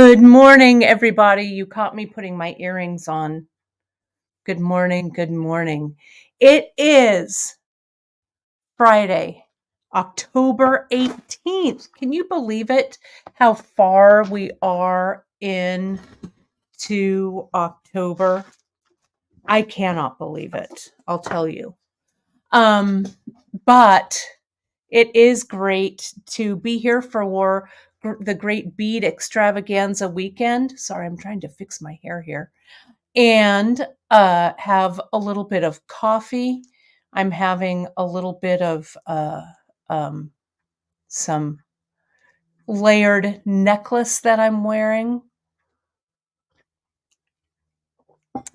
Good morning, everybody. You caught me putting my earrings on. Good morning. Good morning. It is Friday, October 18th. Can you believe it? How far we are into October? I cannot believe it. I'll tell you. But it is great to be here for the Great Bead Extravaganza weekend. Sorry, I'm trying to fix my hair here. And have a little bit of coffee. I'm having a little bit of some layered necklace that I'm wearing.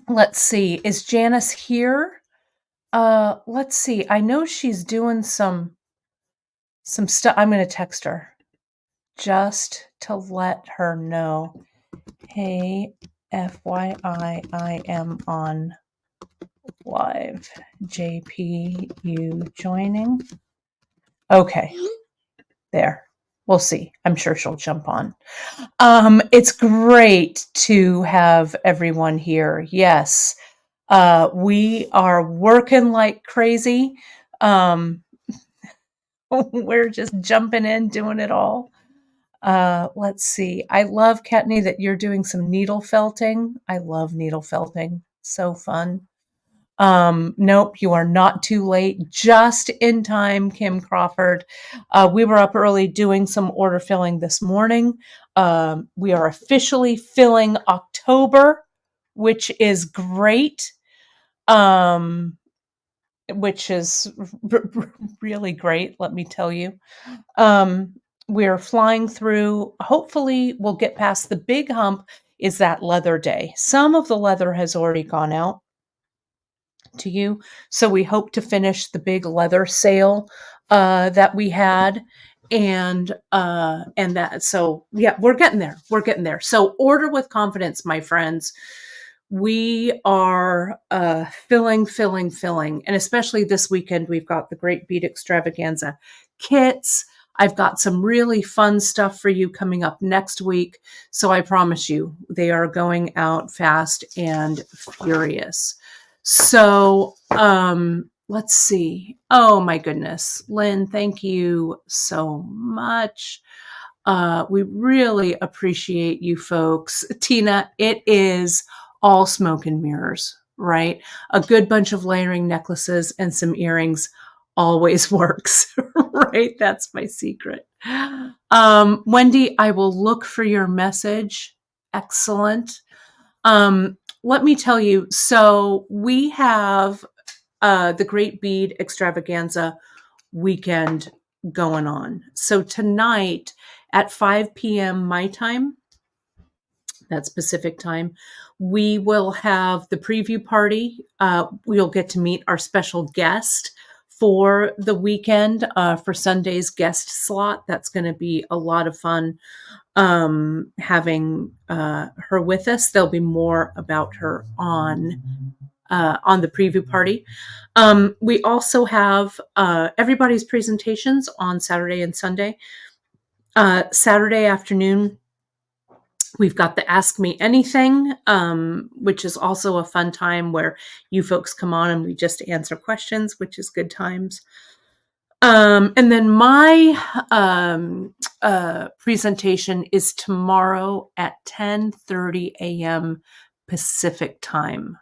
Let's see. Is Janice here? Let's see. I know she's doing some stuff. I'm going to text her just to let her know. Hey, FYI, I am on live. JP, you joining? Okay, there. We'll see. I'm sure she'll jump on. It's great to have everyone here. Yes, we are working like crazy. We're just jumping in, doing it all. Let's see. I love, Kattni, that you're doing some needle felting. I love needle felting. So fun. Nope, you are not too late. Just in time, Kim Crawford. We were up early doing some order filling this morning. We are officially filling October, which is great. Which is really great, let me tell you. We're flying through. Hopefully, we'll get past the big hump is that leather day. Some of the leather has already gone out to you. So we hope to finish the big leather sale that we had. And that, so yeah, we're getting there. We're getting there. So order with confidence, my friends. We are filling. And especially this weekend, we've got the Great Bead Extravaganza kits. I've got some really fun stuff for you coming up next week. So I promise you, they are going out fast and furious. So let's see. Oh my goodness. Lynn, thank you so much. We really appreciate you folks. Tina, it is all smoke and mirrors, right? A good bunch of layering necklaces and some earrings always works, right? That's my secret. Wendy, I will look for your message. Excellent. Let me tell you, so we have the Great Bead Extravaganza weekend going on. So tonight at 5 p.m. my time, that's Pacific time, we will have the preview party. We'll get to meet our special guest for the weekend for Sunday's guest slot. That's going to be a lot of fun having her with us. There'll be more about her on the preview party. We also have everybody's presentations on Saturday and Sunday. Saturday afternoon, we've got the Ask Me Anything, which is also a fun time where you folks come on and we just answer questions, which is good times. And then my presentation is tomorrow at 10:30 a.m. Pacific time.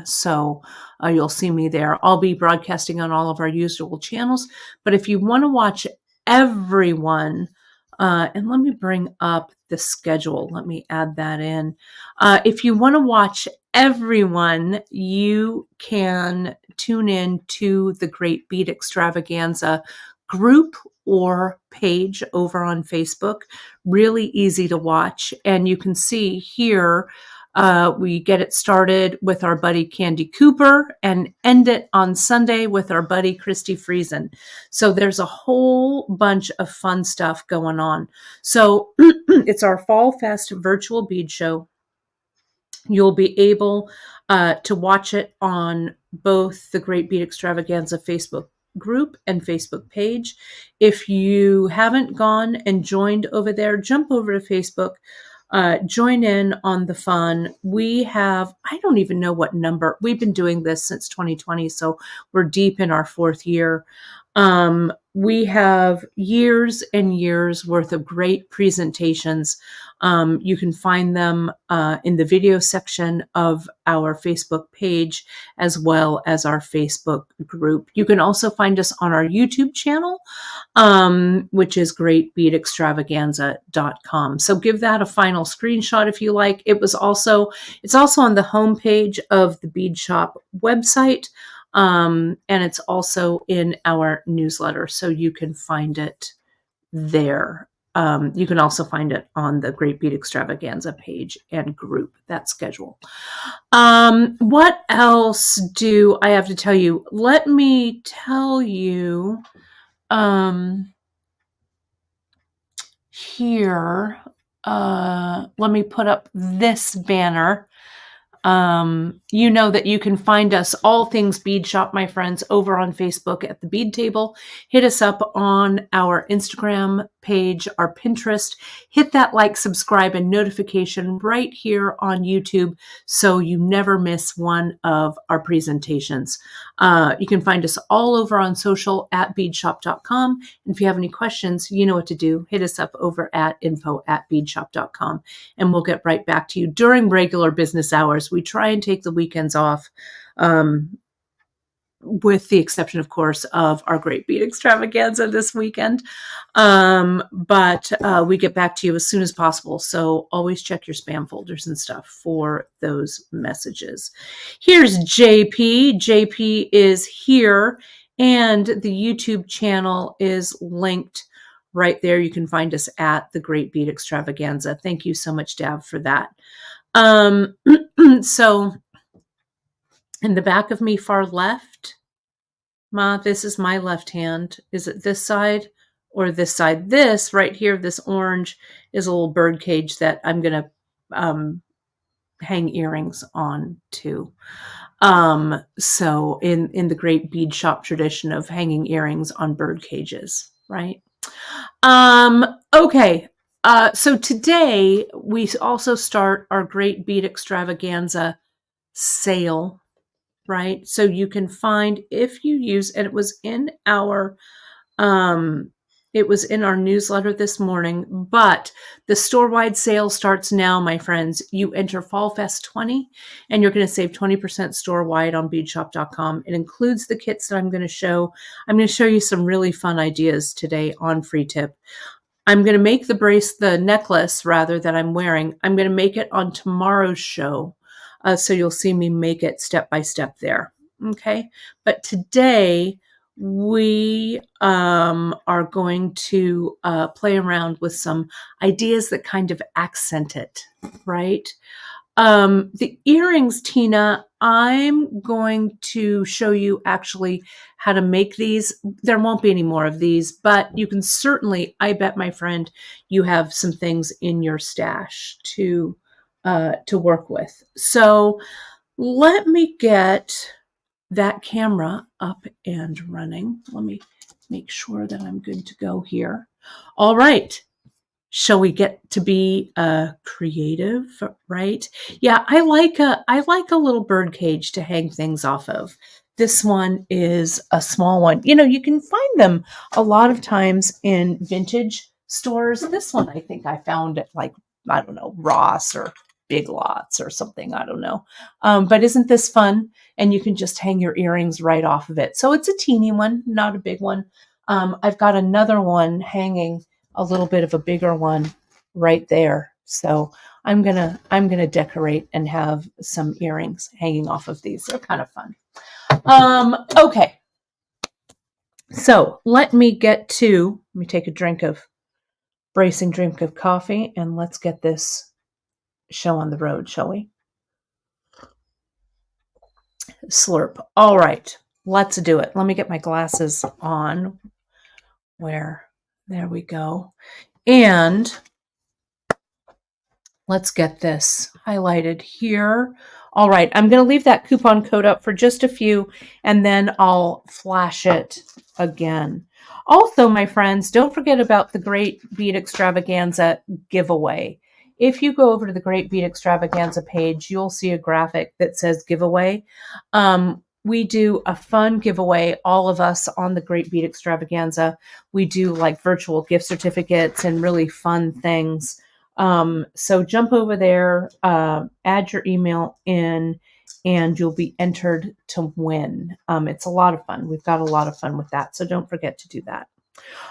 So you'll see me there. I'll be broadcasting on all of our usual channels. But if you want to watch everyone, and let me bring up the schedule. Let me add that in. If you want to watch everyone, you can tune in to the Great Bead Extravaganza group or page over on Facebook. Really easy to watch. And you can see here, we get it started with our buddy Candy Cooper and end it on Sunday with our buddy Christy Friesen. So there's a whole bunch of fun stuff going on. So it's our Fall Fest virtual bead show. You'll be able to watch it on both the Great Bead Extravaganza Facebook group and Facebook page. If you haven't gone and joined over there, jump over to Facebook. Join in on the fun. We have, I don't even know what number, we've been doing this since 2020, so we're deep in our 4th year. We have years and years worth of great presentations. You can find them in the video section of our Facebook page, as well as our Facebook group. You can also find us on our YouTube channel, which is greatbeadextravaganza.com. So give that a final screenshot if you like. It's also on the homepage of the Bead Shop website. And it's also in our newsletter, so you can find it there. You can also find it on the Great Bead Extravaganza page and group, that schedule. What else do I have to tell you? Let me tell you here. Let me put up this banner. You know that you can find us, all things Bead Shop, my friends, over on Facebook at the Bead Table. Hit us up on our Instagram page, our Pinterest. Hit that like, subscribe, and notification right here on YouTube so you never miss one of our presentations. You can find us all over on social at beadshop.com. And if you have any questions, you know what to do. Hit us up over at info@beadshop.com, and we'll get right back to you during regular business hours. We try and take the weekends off, with the exception, of course, of our Great Bead Extravaganza this weekend. But we get back to you as soon as possible. So always check your spam folders and stuff for those messages. Here's JP. JP is here, and the YouTube channel is linked right there. You can find us at the Great Bead Extravaganza. Thank you so much, Dav, for that. So in the back of me, far left, Ma, this is my left hand. Is it this side or this side? This right here, this orange, is a little bird cage that I'm going to hang earrings on to. So in the Great Bead Shop tradition of hanging earrings on bird cages, right? Okay. So today we also start our Great Bead Extravaganza sale, right? So you can find, if you use, and it was in our newsletter this morning, but the store-wide sale starts now, my friends. You enter Fall Fest 20 and you're going to save 20% store-wide on beadshop.com. It includes the kits that I'm going to show. I'm going to show you some really fun ideas today on Free Tip. I'm going to make the necklace rather, that I'm wearing. I'm going to make it on tomorrow's show. So you'll see me make it step by step there. Okay. But today we are going to play around with some ideas that kind of accent it, right? The earrings, Tina, I'm going to show you actually how to make these. There won't be any more of these, but you can certainly, I bet, my friend, you have some things in your stash to work with. So let me get that camera up and running. Let me make sure that I'm good to go here. All right. Shall we get to be creative, right? Yeah, I like a little bird cage to hang things off of. This one is a small one. You know, you can find them a lot of times in vintage stores. This one, I think I found at, like, I don't know, Ross or Big Lots or something. I don't know. But isn't this fun? And you can just hang your earrings right off of it. So it's a teeny one, not a big one. I've got another one hanging, a little bit of a bigger one right there. So I'm gonna decorate and have some earrings hanging off of these. They're kind of fun. Okay. So let me take a bracing drink of coffee, and let's get this show on the road, shall we? Slurp. All right, let's do it. Let me get my glasses on. There we go. And let's get this highlighted here. All right, I'm going to leave that coupon code up for just a few, and then I'll flash it again. Also, my friends, don't forget about the Great Bead Extravaganza giveaway. if you go over to the Great Bead Extravaganza page, you'll see a graphic that says giveaway. We do a fun giveaway, all of us on the Great Bead Extravaganza. We do like virtual gift certificates and really fun things. So jump over there, add your email in, and you'll be entered to win. It's a lot of fun. We've got a lot of fun with that. So don't forget to do that.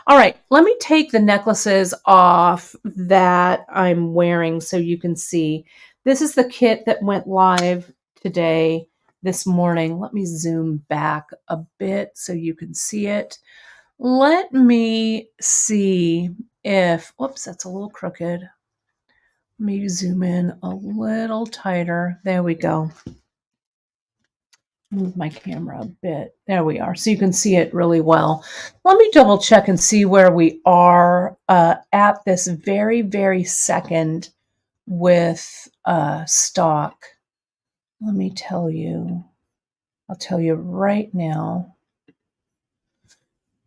All right, let me take the necklaces off that I'm wearing so you can see. This is the kit that went live today, this morning. Let me zoom back a bit so you can see it. Let me see if, whoops, that's a little crooked. Let me zoom in a little tighter. There we go. Move my camera a bit. There we are. So you can see it really well. Let me double check and see where we are at this very, very second with stock. Let me tell you. I'll tell you right now.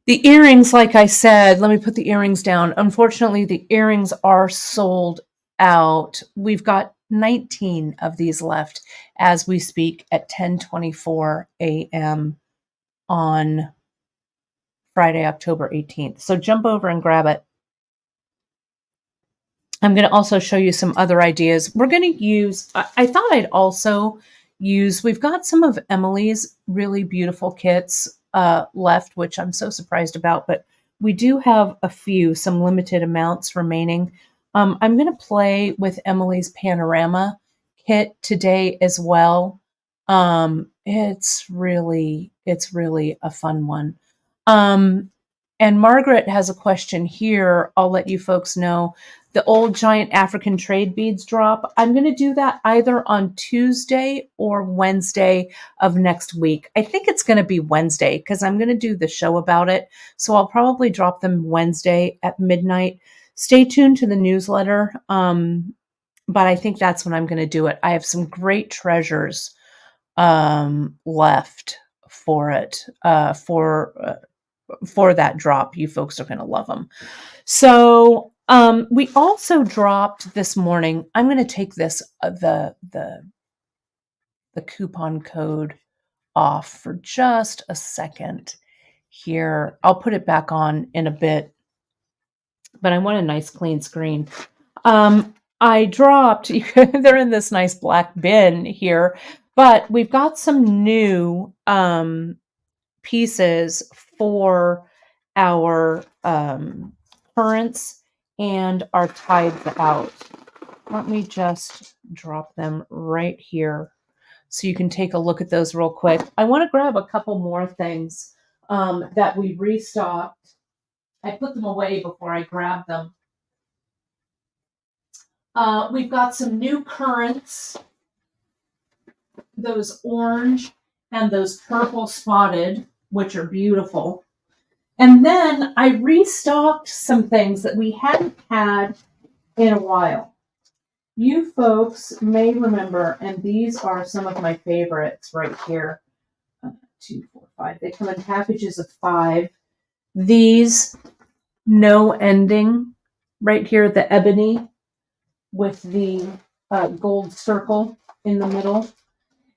The earrings, like I said, let me put the earrings down. Unfortunately, the earrings are sold out. We've got 19 of these left as we speak at 10:24 a.m. on Friday, October 18th. So jump over and grab it. I'm going to also show you some other ideas. We're going to use, I thought I'd also use, we've got some of Emily's really beautiful kits left, which I'm so surprised about, but we do have a few, some limited amounts remaining. I'm going to play with Emily's Panorama kit today as well. It's really a fun one. And Margaret has a question here. I'll let you folks know. The old giant African trade beads drop. I'm going to do that either on Tuesday or Wednesday of next week. I think it's going to be Wednesday because I'm going to do the show about it. So I'll probably drop them Wednesday at midnight. Stay tuned to the newsletter. But I think that's when I'm going to do it. I have some great treasures left for it, for that drop. You folks are going to love them. So we also dropped this morning. I'm going to take this the coupon code off for just a second here. I'll put it back on in a bit, but I want a nice clean screen. I dropped, they're in this nice black bin here, but we've got some new pieces for our currants and our tides out. Let me just drop them right here so you can take a look at those real quick. I want to grab a couple more things that we restocked. I put them away before I grabbed them. We've got some new currants, those orange and those purple spotted, which are beautiful. And then I restocked some things that we hadn't had in a while. You folks may remember, and these are some of my favorites right here. 2, 4, 5. They come in packages of 5. These no ending right here, the ebony with the gold circle in the middle.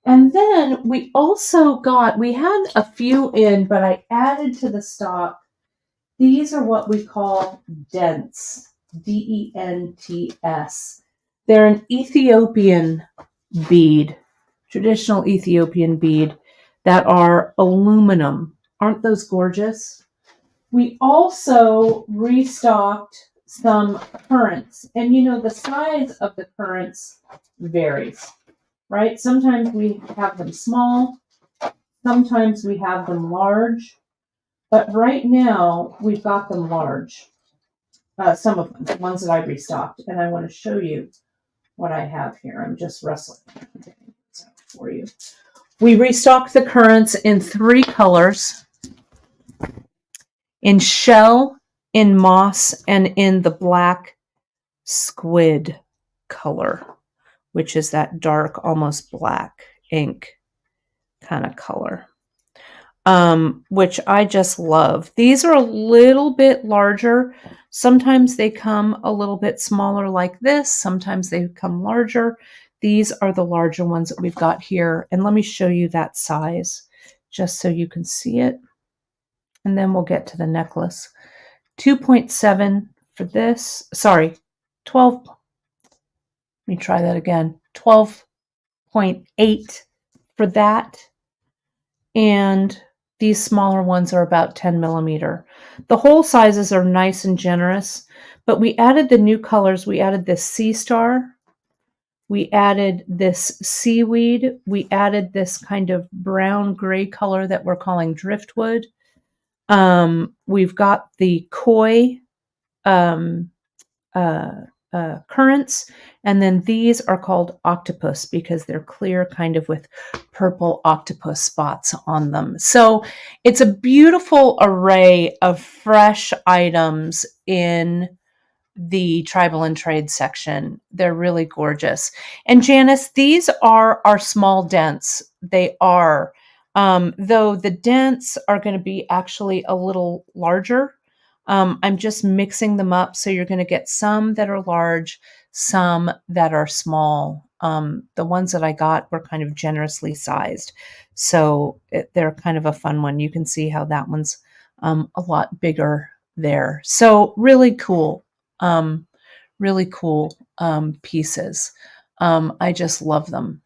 And then we also got, we had a few in, but I added to the stock. These are what we call dents, D-E-N-T-S. They're an Ethiopian bead, traditional Ethiopian bead that are aluminum. Aren't those gorgeous? We also restocked some currants. And you know, the size of the currants varies, right? Sometimes we have them small, sometimes we have them large, but right now we've got them large. Some of them, the ones that I restocked, and I want to show you what I have here. I'm just wrestling for you. We restocked the currants in 3 colors, in shell, in moss, and in the black squid color, which is that dark, almost black ink kind of color, which I just love. These are a little bit larger, Sometimes they come a little bit smaller like this. Sometimes they come larger. These are the larger ones that we've got here. And let me show you that size just so you can see it. And then we'll get to the necklace. 2.7 for this. Sorry, 12. Let me try that again. 12.8 for that. And these smaller ones are about 10 millimeter. The whole sizes are nice and generous, but we added the new colors. We added this sea star. We added this seaweed. We added this kind of brown gray color that we're calling driftwood. We've got the koi currants, and then these are called octopus because they're clear kind of with purple octopus spots on them. So it's a beautiful array of fresh items in the tribal and trade section. They're really gorgeous. And Janice, these are our small dents. They are, though the dents are going to be actually a little larger. I'm just mixing them up. So you're going to get some that are large, some that are small. The ones that I got were kind of generously sized. So they're kind of a fun one. You can see how that one's a lot bigger there. So really cool. Really cool pieces. I just love them.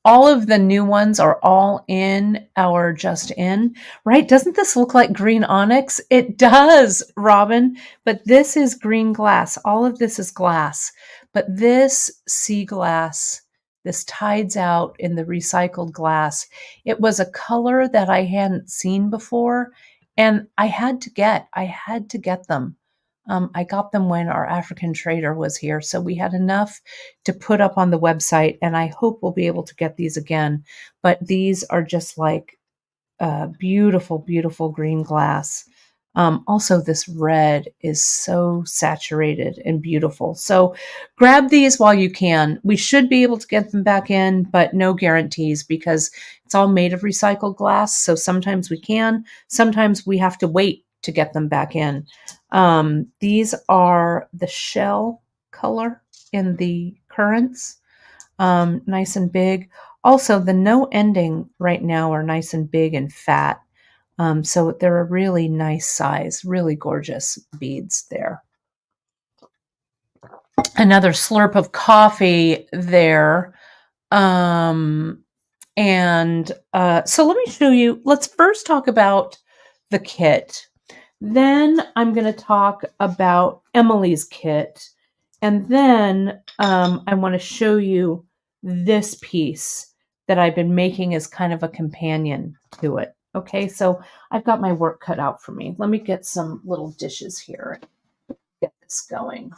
All of the new ones are all in our just in, right? Doesn't this look like green onyx? It does, Robin, but this is green glass. All of this is glass, but this sea glass, this tides out in the recycled glass. It was a color that I hadn't seen before, and I had to get them. I got them when our African trader was here, so we had enough to put up on the website, and I hope we'll be able to get these again. But these are just like beautiful, beautiful green glass. Also, this red is so saturated and beautiful. So grab these while you can. We should be able to get them back in, but no guarantees because it's all made of recycled glass. So sometimes we can, sometimes we have to wait to get them back in. These are the shell color in the currants, nice and big. Also, the no ending right now are nice and big and fat. So they're a really nice size, really gorgeous beads there. Another slurp of coffee there. So let me show you. Let's first talk about the kit. Then I'm going to talk about Emily's kit. And then I want to show you this piece that I've been making as kind of a companion to it. Okay, so I've got my work cut out for me. Let me get some little dishes here. Get this going.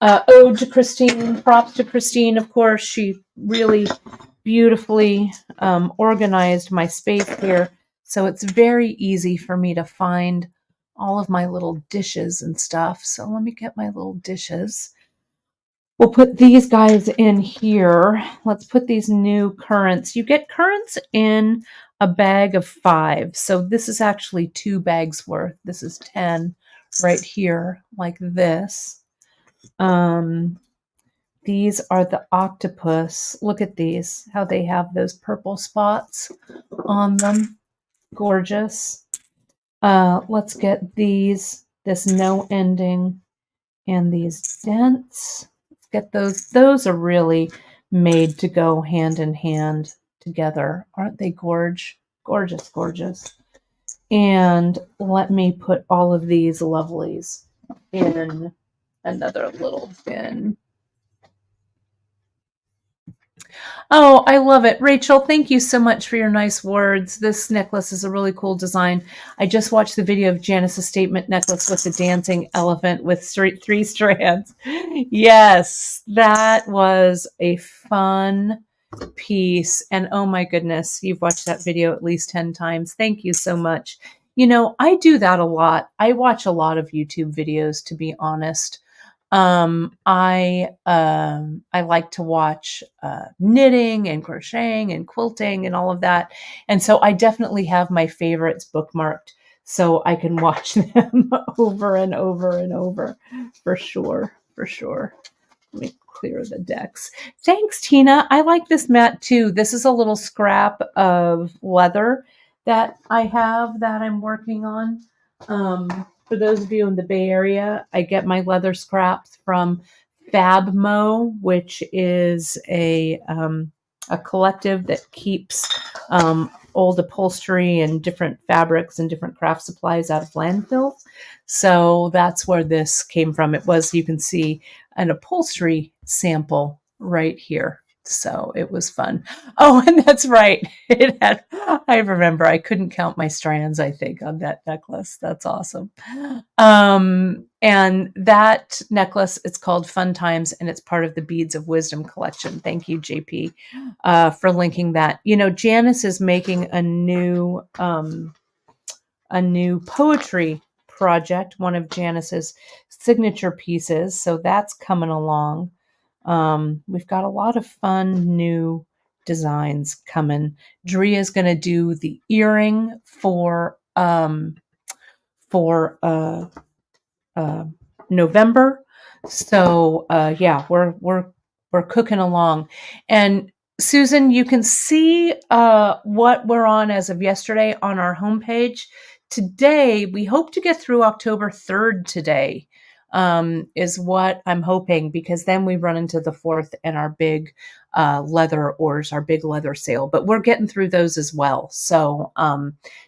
Ode to Christine, props to Christine, of course. She really beautifully organized my space here. So it's very easy for me to find all of my little dishes and stuff. So let me get my little dishes. We'll put these guys in here. Let's put these new currants. You get currants in a bag of 5. So this is actually 2 bags worth. This is 10 right here, like this. These are the octopus. Look at these, how they have those purple spots on them. Gorgeous. Let's get these, this no ending, and these dents. Let's get those. Those are really made to go hand in hand together. Aren't they gorgeous? Gorgeous, gorgeous. And let me put all of these lovelies in another little bin. Oh, I love it. Rachel, thank you so much for your nice words. This necklace is a really cool design. I just watched the video of Janice's statement necklace with the dancing elephant with 3 strands. Yes, that was a fun piece. And oh my goodness, you've watched that video at least 10 times. Thank you so much. You know, I do that a lot. I watch a lot of YouTube videos, to be honest. I like to watch knitting and crocheting and quilting and all of that. And so I definitely have my favorites bookmarked. so I can watch them over and over and over, for sure, for sure. Let me clear the decks. Thanks, Tina. I like this mat too. This is a little scrap of leather that I have that I'm working on. For those of you in the Bay Area, I get my leather scraps from Fabmo, which is a collective that keeps old upholstery and different fabrics and different craft supplies out of landfills. So that's where this came from. It was, you can see, an upholstery sample right here. So it was fun. Oh, and that's right. It had, I remember I couldn't count my strands, I think, on that necklace. That's awesome. And that necklace, it's called Fun Times, and it's part of the Beads of Wisdom collection. Thank you, JP, for linking that. You know, Janice is making a new poetry project, one of Janice's signature pieces. So that's coming along. We've got a lot of fun new designs coming. Drea is going to do the earring for November. So yeah, we're cooking along. And Susan, you can see what we're on as of yesterday on our homepage. Today, we hope to get through October 3rd today, is what I'm hoping, because then we run into the 4th and our big leather orders, our big leather sale. But we're getting through those as well. So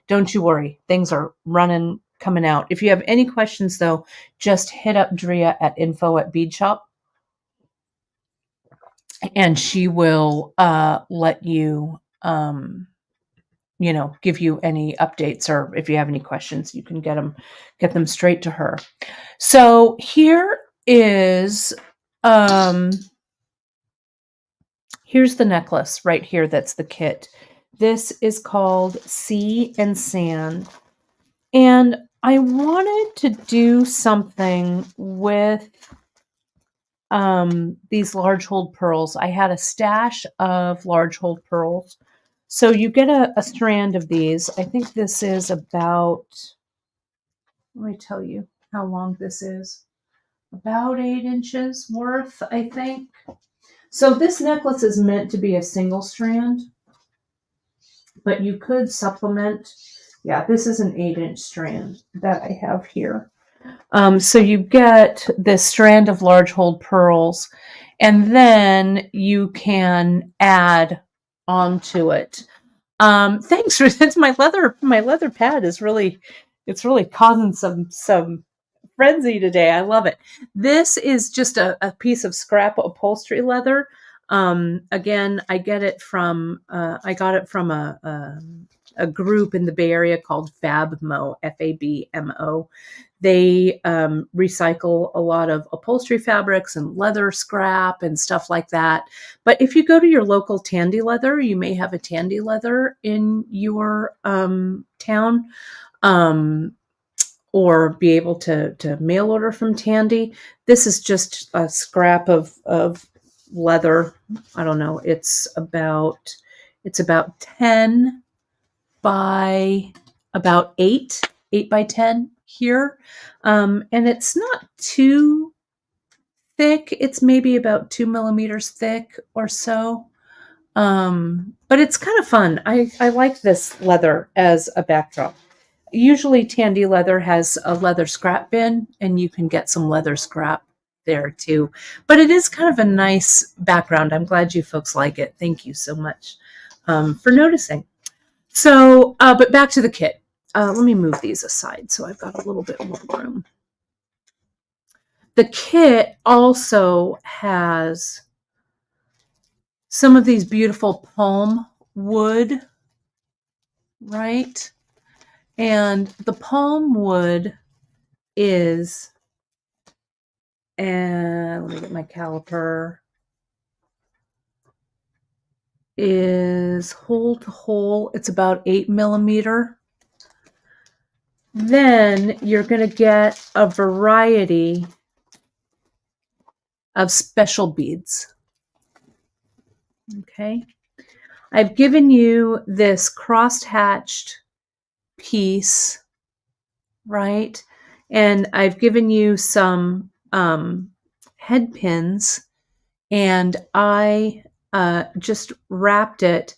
don't you worry. Things are coming out. If you have any questions, though, just hit up Drea at info@beadshop, and she will let you, give you any updates, or if you have any questions, you can get them straight to her. So here is, here's the necklace right here. That's the kit. This is called Sea and Sand. And I wanted to do something with these large hold pearls. I had a stash of large hold pearls. So you get a strand of these. I think this is about, let me tell you how long this is. About 8 inches worth, I think. So this necklace is meant to be a single strand, but you could supplement. Yeah, this is an 8-inch strand that I have here. So you get this strand of large hold pearls, and then you can add onto it. Thanks for this. My leather pad is really, it's really causing some frenzy today. I love it. This is just a piece of scrap upholstery leather. Again, I got it from a group in the Bay Area called Fabmo, Fabmo. They recycle a lot of upholstery fabrics and leather scrap and stuff like that. But if you go to your local Tandy Leather, you may have a Tandy Leather in your town, or be able to mail order from Tandy. This is just a scrap of leather. I don't know. It's about 10 by about 8 by 10 here. And it's not too thick. It's maybe about 2 millimeters thick or so. But it's kind of fun. I like this leather as a backdrop. Usually Tandy Leather has a leather scrap bin, and you can get some leather scrap there too. But it is kind of a nice background. I'm glad you folks like it. Thank you so much for noticing. So, but back to the kit. Let me move these aside so I've got a little bit more room. The kit also has some of these beautiful palm wood, right? And the palm wood is, and let me get my caliper, is hole to hole. It's about 8 millimeter. Then you're going to get a variety of special beads. Okay. I've given you this cross-hatched piece right? And I've given you some head pins, and I just wrapped it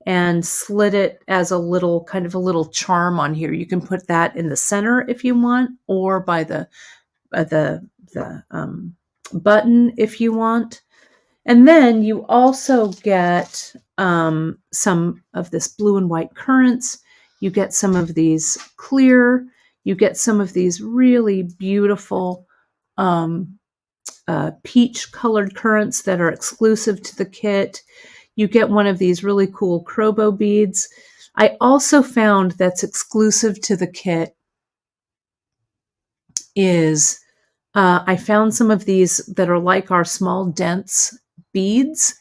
and slid it as a little kind of a little charm on here. You can put that in the center if you want, or by the button if you want. And then you also get some of this blue and white currants. You get some of these clear. You get some of these really beautiful um, peach colored currants that are exclusive to the kit. You get one of these really cool Crobo beads. I also found that's exclusive to the kit is I found some of these that are like our small dense beads,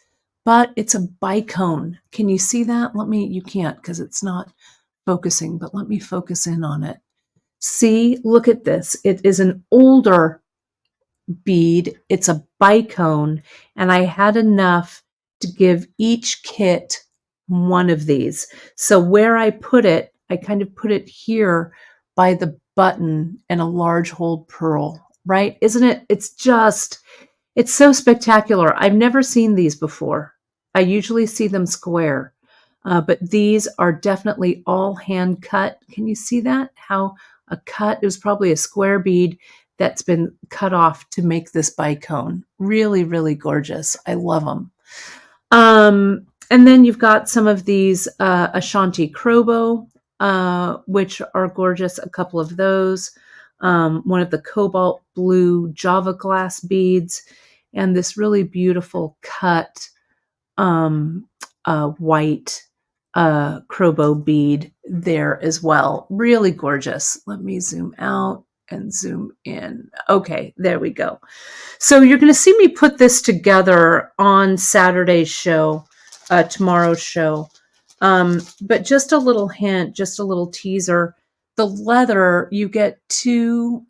but it's a bicone. Can you see that? You can't because it's not focusing, but let me focus in on it. See, look at this. It is an older bead. It's a bicone, and I had enough to give each kit one of these. So where I put it, I kind of put it here by the button and a large hold pearl, right? Isn't it? It's so spectacular. I've never seen these before. I usually see them square, but these are definitely all hand cut. Can you see that? How it was probably a square bead that's been cut off to make this bicone. Really, really gorgeous. I love them. And then you've got some of these Ashanti Crobo, which are gorgeous. A couple of those. One of the cobalt blue Java glass beads, and this really beautiful cut white Crobo bead there as well. Really gorgeous. Let me zoom out and zoom in. Okay, there we go. So you're going to see me put this together on Saturday's show, tomorrow's show. But just a little hint, just a little teaser. The leather, you get 2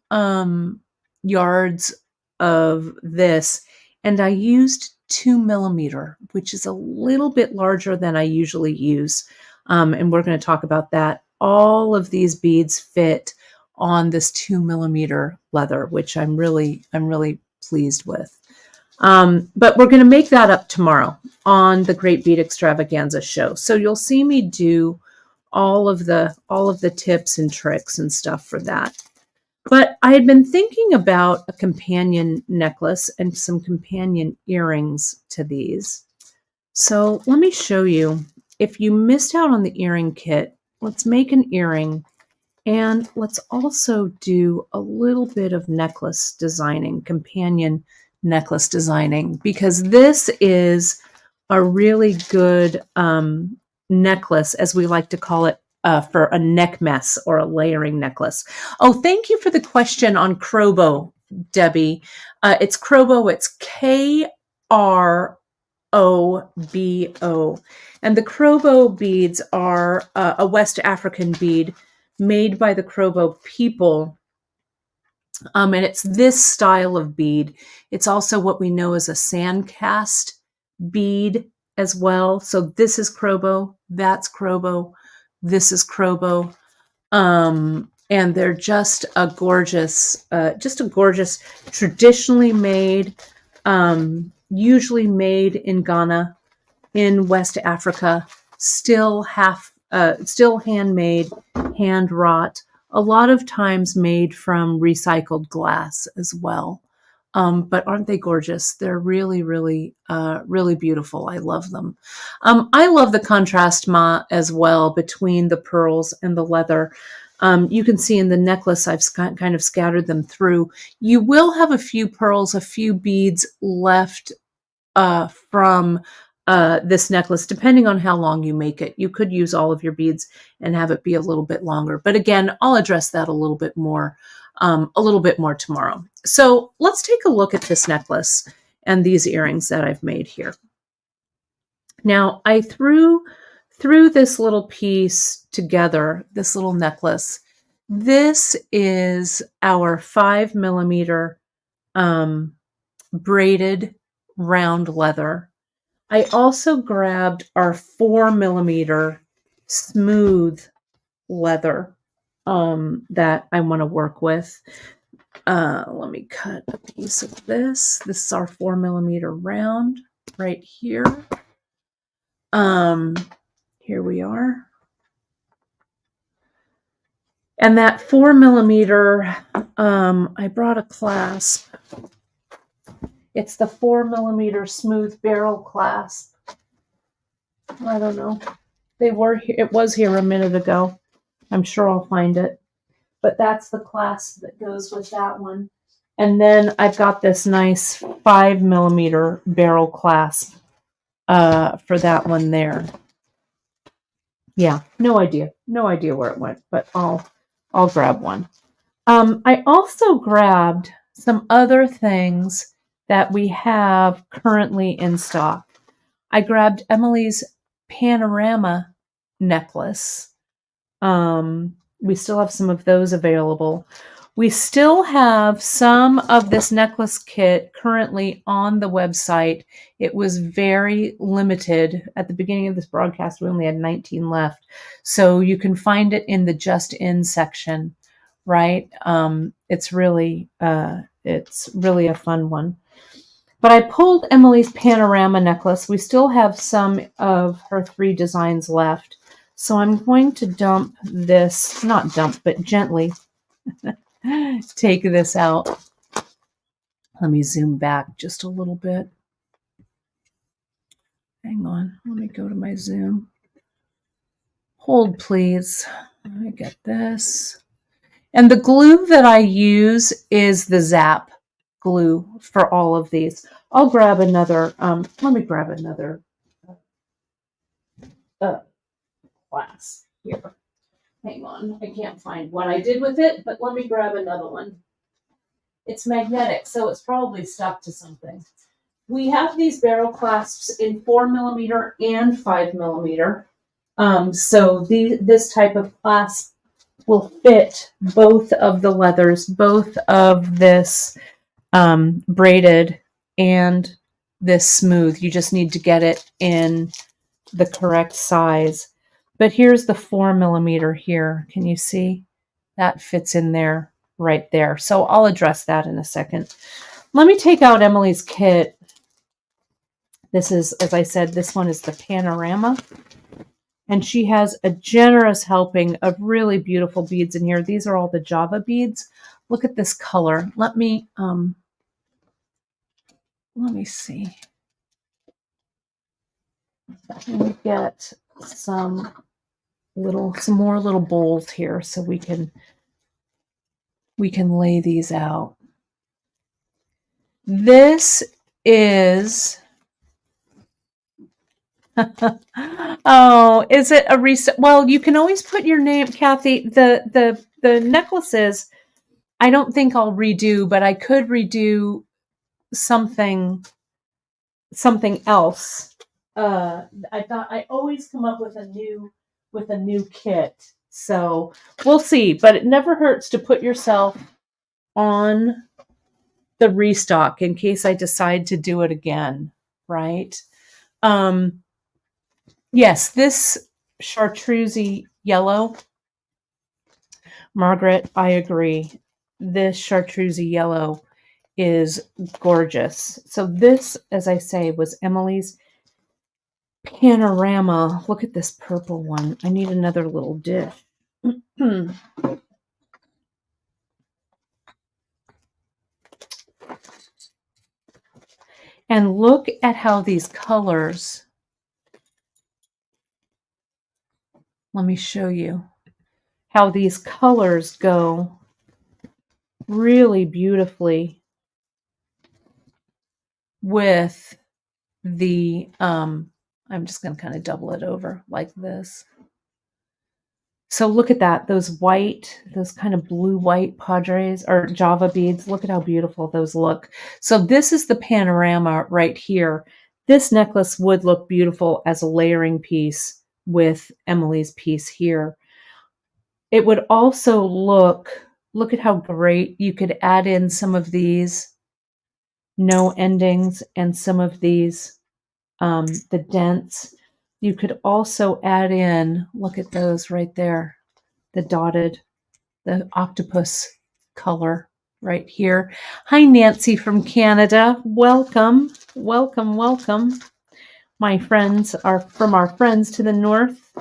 yards of this, and I used 2mm, which is a little bit larger than I usually use. And we're going to talk about that. All of these beads fit on this 2mm leather, which I'm really pleased with. But we're going to make that up tomorrow on the Great Bead Extravaganza show. So you'll see me do all of the tips and tricks and stuff for that. But I had been thinking about a companion necklace and some companion earrings to these. So let me show you. If you missed out on the earring kit, let's make an earring. And let's also do a little bit of necklace designing, companion necklace designing, because this is a really good necklace, as we like to call it, for a neck mess or a layering necklace. Oh, thank you for the question on Crobo, Debbie. It's Crobo. It's Krobo. And the Crobo beads are a West African bead made by the Crobo people. And it's this style of bead. It's also what we know as a sand cast bead as well. So this is Crobo, that's Crobo, this is Crobo. And they're just a gorgeous, traditionally made, usually made in Ghana, in West Africa, still handmade, hand wrought, a lot of times made from recycled glass as well. But aren't they gorgeous? They're really, really, really beautiful. I love them. I love the contrast as well between the pearls and the leather. You can see in the necklace, I've kind of scattered them through. You will have a few pearls, a few beads left from this necklace, depending on how long you make it. You could use all of your beads and have it be a little bit longer. But again, I'll address that a little bit more tomorrow. So let's take a look at this necklace and these earrings that I've made here. Now, I threw this little piece together, this little necklace. This is our 5mm braided round leather. I also grabbed our 4mm smooth leather. that I want to work with. Let me cut a piece of this. This is our 4mm round right here. Here we are. And that 4mm, I brought a clasp. It's the 4mm smooth barrel clasp. I don't know. It was here a minute ago. I'm sure I'll find it. But that's the clasp that goes with that one. And then I've got this nice 5mm barrel clasp for that one there. Yeah, no idea where it went, but I'll grab one. I also grabbed some other things that we have currently in stock. I grabbed Emily's panorama necklace. We still have some of those available. We still have some of this necklace kit currently on the website. It was very limited. At the beginning of this broadcast, we only had 19 left. So you can find it in the Just In section, right? It's really a fun one. But I pulled Emily's panorama necklace. We still have some of her 3 designs left. So I'm going to dump this, not dump, but gently take this out. Let me zoom back just a little bit. Hang on, let me go to my zoom. Hold, please. I get this. And the glue that I use is the Zap glue for all of these. I'll grab another, let me grab another glass here. Hang on, I can't find what I did with it, but let me grab another one. It's magnetic, so it's probably stuck to something. We have these barrel clasps in 4mm and 5mm. So this type of clasp will fit both of the leathers, both of this braided and this smooth. You just need to get it in the correct size. But here's the 4mm here. Can you see? That fits in there, right there. So I'll address that in a second. Let me take out Emily's kit. This is, as I said, this one is the panorama. And she has a generous helping of really beautiful beads in here. These are all the Java beads. Look at this color. Let me see. Let me get some more little bowls here so we can lay these out. This is oh, is it a reset? Well, you can always put your name, Kathy. The necklaces, I don't think I'll redo, but I could redo something else. I thought I always come up with a new kit. So we'll see, but it never hurts to put yourself on the restock in case I decide to do it again, right? Yes, this chartreusey yellow, Margaret, I agree. This chartreusey yellow is gorgeous. So this, as I say, was Emily's panorama. Look at this purple one. I need another little dish. And look at how these colors, let me show you how these colors go really beautifully with the, I'm just going to kind of double it over like this. So look at that, those kind of blue-white Padres or Java beads. Look at how beautiful those look. So this is the panorama right here. This necklace would look beautiful as a layering piece with Emily's piece here. It would also look at how great you could add in some of these no endings and some of these, the dents. You could also add in, look at those right there, the dotted the octopus color right here. Hi, Nancy from Canada. Welcome, welcome, welcome. My friends are from our friends to the north.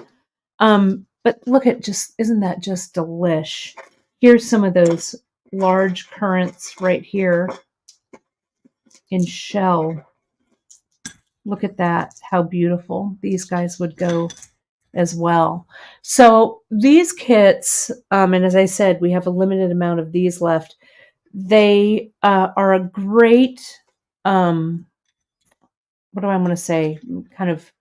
But look at isn't that just delish? Here's some of those large currants right here in shell. Look at that, how beautiful. These guys would go as well. So these kits, and as I said, we have a limited amount of these left. They are a great, what do I want to say, kind of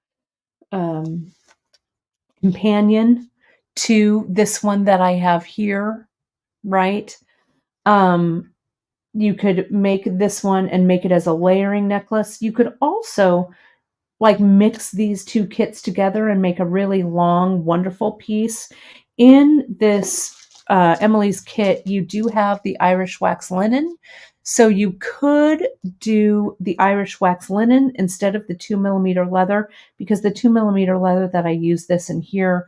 companion to this one that I have here, right? You could make this one and make it as a layering necklace. You could also like mix these two kits together and make a really long, wonderful piece. In this Emily's kit, you do have the Irish wax linen. So you could do the Irish wax linen instead of the 2mm leather, because the 2mm leather that I use this in here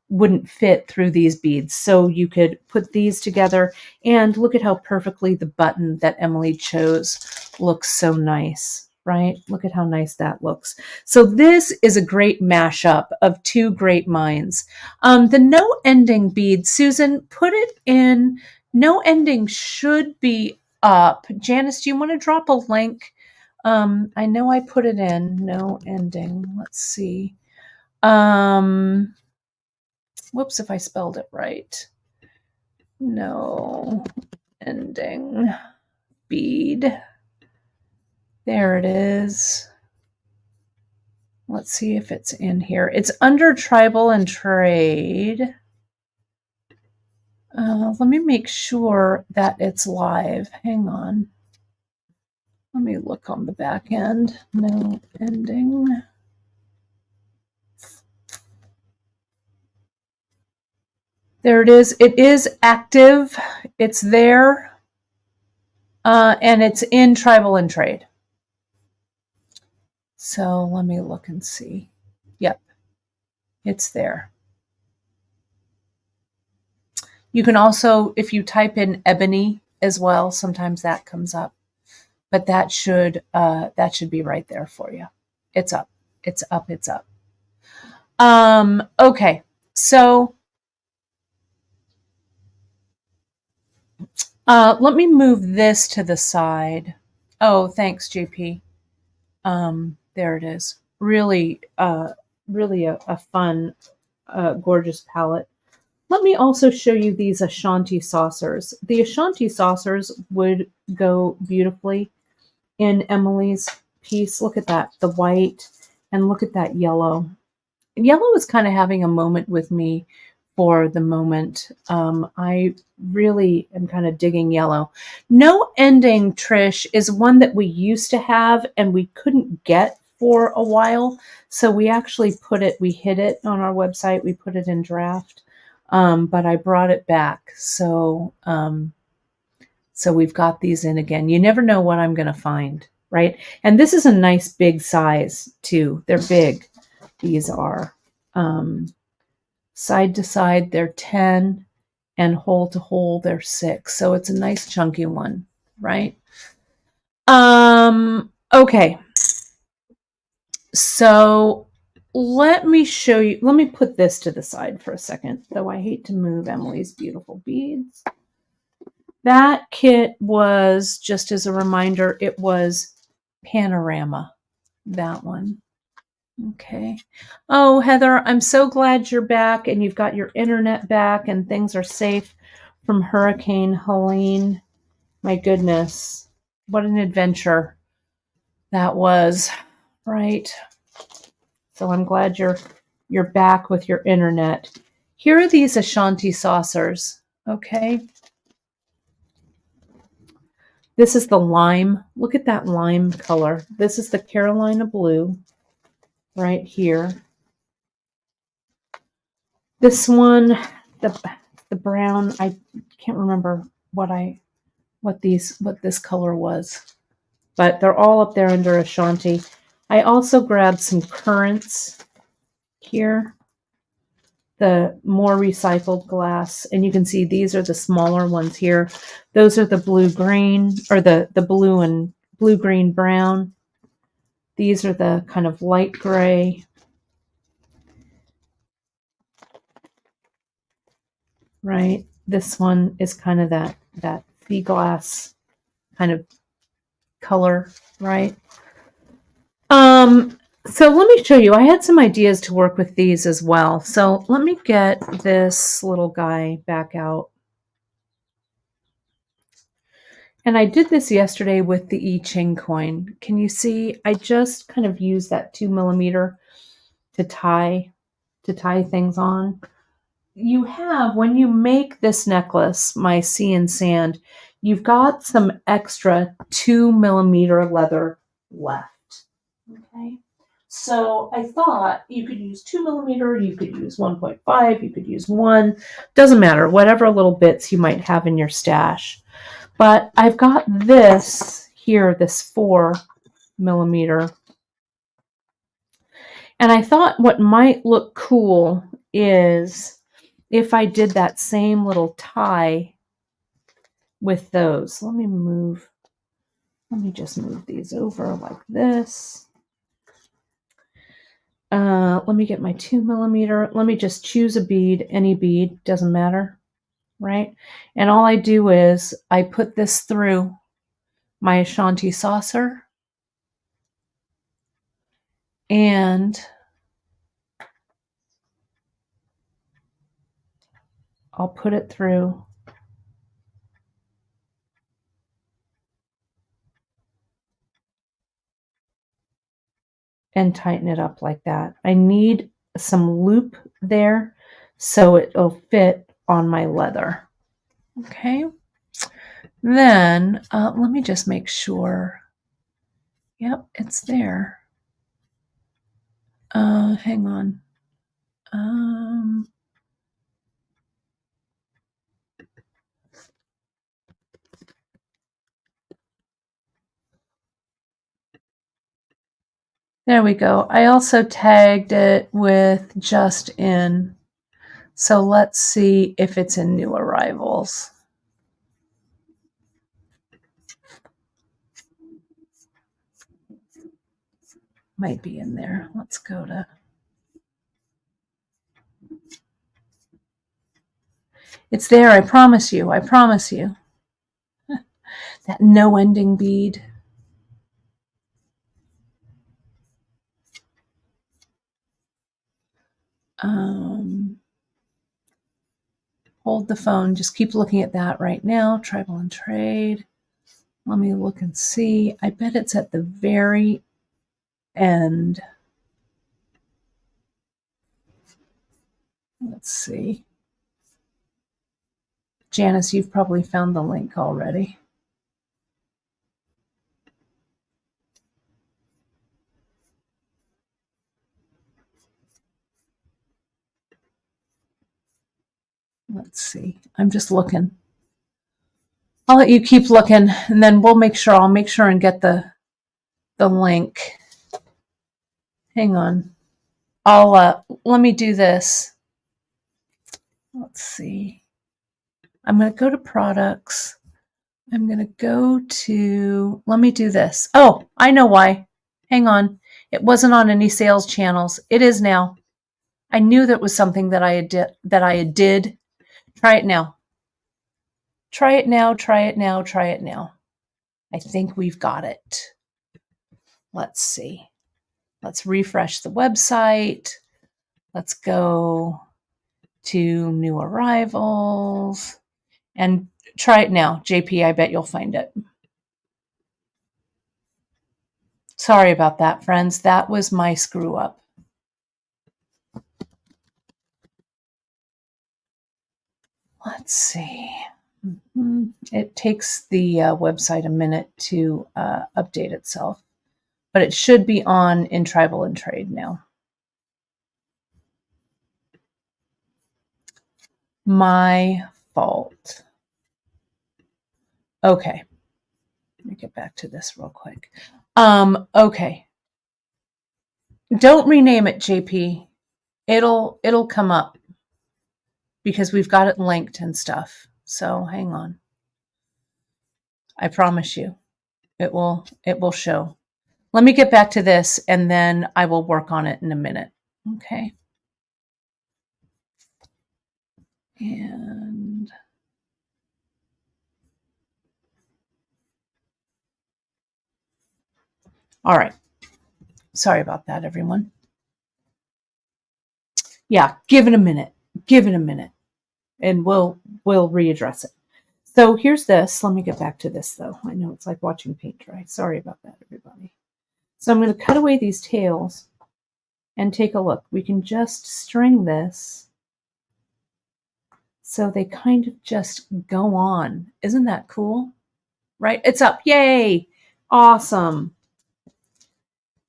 wouldn't fit through these beads. So you could put these together, and look at how perfectly the button that Emily chose looks so nice, right? Look at how nice that looks. So this is a great mashup of two great minds. The no ending bead, Susan, put it in. No ending should be up. Janice, do you want to drop a link? I know I put it in. No ending. Let's see. Whoops, if I spelled it right. No ending bead. There it is. Let's see if it's in here. It's under Tribal and Trade. Let me make sure that it's live. Hang on. Let me look on the back end. No ending. There it is. It is active. It's there. And it's in Tribal and Trade. So let me look and see. Yep. It's there. You can also, if you type in ebony as well, sometimes that comes up. But that should be right there for you. It's up. It's up. It's up. Okay. So let me move this to the side. Oh, thanks, JP. There it is. Really, really a fun, gorgeous palette. Let me also show you these Ashanti saucers. The Ashanti saucers would go beautifully in Emily's piece. Look at that, the white, and look at that yellow. Yellow is kind of having a moment with me for the moment. I really am kind of digging yellow. No ending, Trish, is one that we used to have and we couldn't get for a while. So we actually we hid it on our website. We put it in draft, but I brought it back. So, so we've got these in again. You never know what I'm going to find, right? And this is a nice big size too. They're big. These are side to side, they're 10, and hole to hole, they're 6. So it's a nice chunky one, right? Okay. So let me show you. Let me put this to the side for a second, though I hate to move Emily's beautiful beads. That kit was, just as a reminder, it was Panorama, that one. Okay. Oh, Heather, I'm so glad you're back and you've got your internet back and things are safe from Hurricane Helene. My goodness, what an adventure that was, right? So I'm glad you're back with your internet. Here are these Ashanti saucers, okay? This is the lime. Look at that lime color. This is the Carolina blue right here. This one, the brown, I can't remember what this color was, but they're all up there under Ashanti. I also grabbed some currants here. the more recycled glass. And you can see these are the smaller ones here. Those are the blue-green, or the blue and blue-green brown. These are the kind of light gray. Right? This one is kind of that sea glass kind of color, right? So let me show you. I had some ideas to work with these as well. So let me get this little guy back out. And I did this yesterday with the I Ching coin. Can you see? I just kind of used that 2mm to tie things on. You have, when you make this necklace, my sea and sand, you've got some extra 2mm leather left. Okay. So I thought you could use 2mm, you could use 1.5, you could use 1, doesn't matter, whatever little bits you might have in your stash. But I've got this here, this 4mm. And I thought what might look cool is if I did that same little tie with those. Let me just move these over like this. Let me get my 2mm. Let me just choose a bead, any bead, doesn't matter, right? And all I do is I put this through my Ashanti saucer, and I'll put it through. And tighten it up like that. I need some loop there so it'll fit on my leather. Okay. Then let me just make sure. Yep, it's there. Hang on. There we go. I also tagged it with just in. So let's see if it's in new arrivals. Might be in there. Let's go to. It's there, I promise you. I promise you. That no ending bead. Hold the phone. Just keep looking at that right now. Tribal and Trade. Let me look and see. I bet it's at the very end. Let's see. Janice, you've probably found the link already. Let's see. I'm just looking. I'll let you keep looking, and then I'll make sure and get the link. Hang on. Let me do this. Let's see. I'm going to go to products. I'm going to go to, let me do this. Oh, I know why. Hang on. It wasn't on any sales channels. It is now. I knew that was something that I did. Try it now. Try it now, try it now, try it now. I think we've got it. Let's see. Let's refresh the website. Let's go to new arrivals and try it now. JP, I bet you'll find it. Sorry about that, friends. That was my screw up. Let's see. It takes the website a minute to update itself, but it should be on in Tribal and Trade now. My fault. Okay. Let me get back to this real quick. Okay. Don't rename it, JP. It'll come up. because we've got it linked and stuff. So hang on. I promise you it will show. Let me get back to this and then I will work on it in a minute. Okay. And all right. Sorry about that, everyone. Yeah, give it a minute. Give it a minute. And we'll readdress it. So here's this. Let me get back to this though. I know it's like watching paint dry. Sorry about that, everybody. So I'm going to cut away these tails and take a look. We can just string this so they kind of just go on. Isn't that cool? Right? It's up. Yay! Awesome.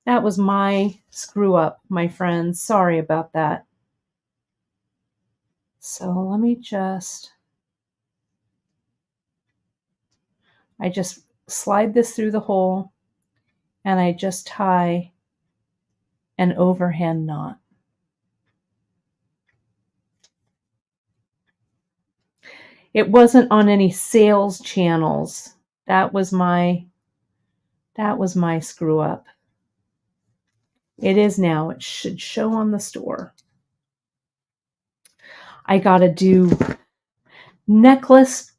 That was my screw up, my friends. Sorry about that. So let me I just slide this through the hole and I just tie an overhand knot. It wasn't on any sales channels. That was my screw up. It is now. It should show on the store. I got to do necklace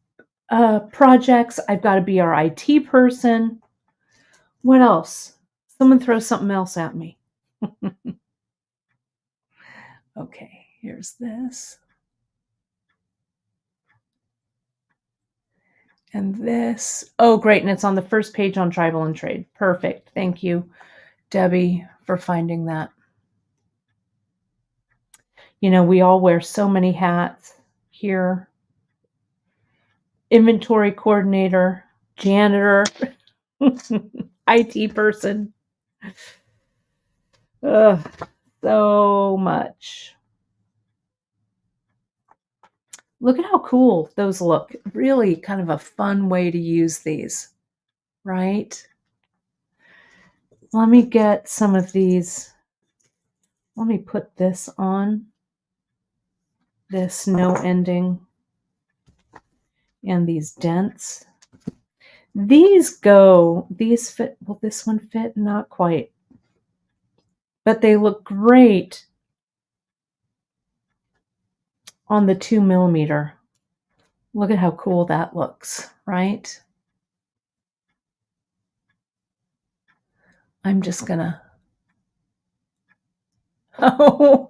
projects. I've got to be our IT person. What else? Someone throw something else at me. Okay, here's this. And this. Oh, great. And it's on the first page on Tribal and Trade. Perfect. Thank you, Debbie, for finding that. You know, we all wear so many hats here. Inventory coordinator, janitor, IT person. Ugh, so much. Look at how cool those look. Really kind of a fun way to use these, right? Let me get some of these. Let me put this on. This no ending. And these dents. These fit. Will this one fit? Not quite. But they look great on the 2mm. Look at how cool that looks, right? I'm just gonna, oh,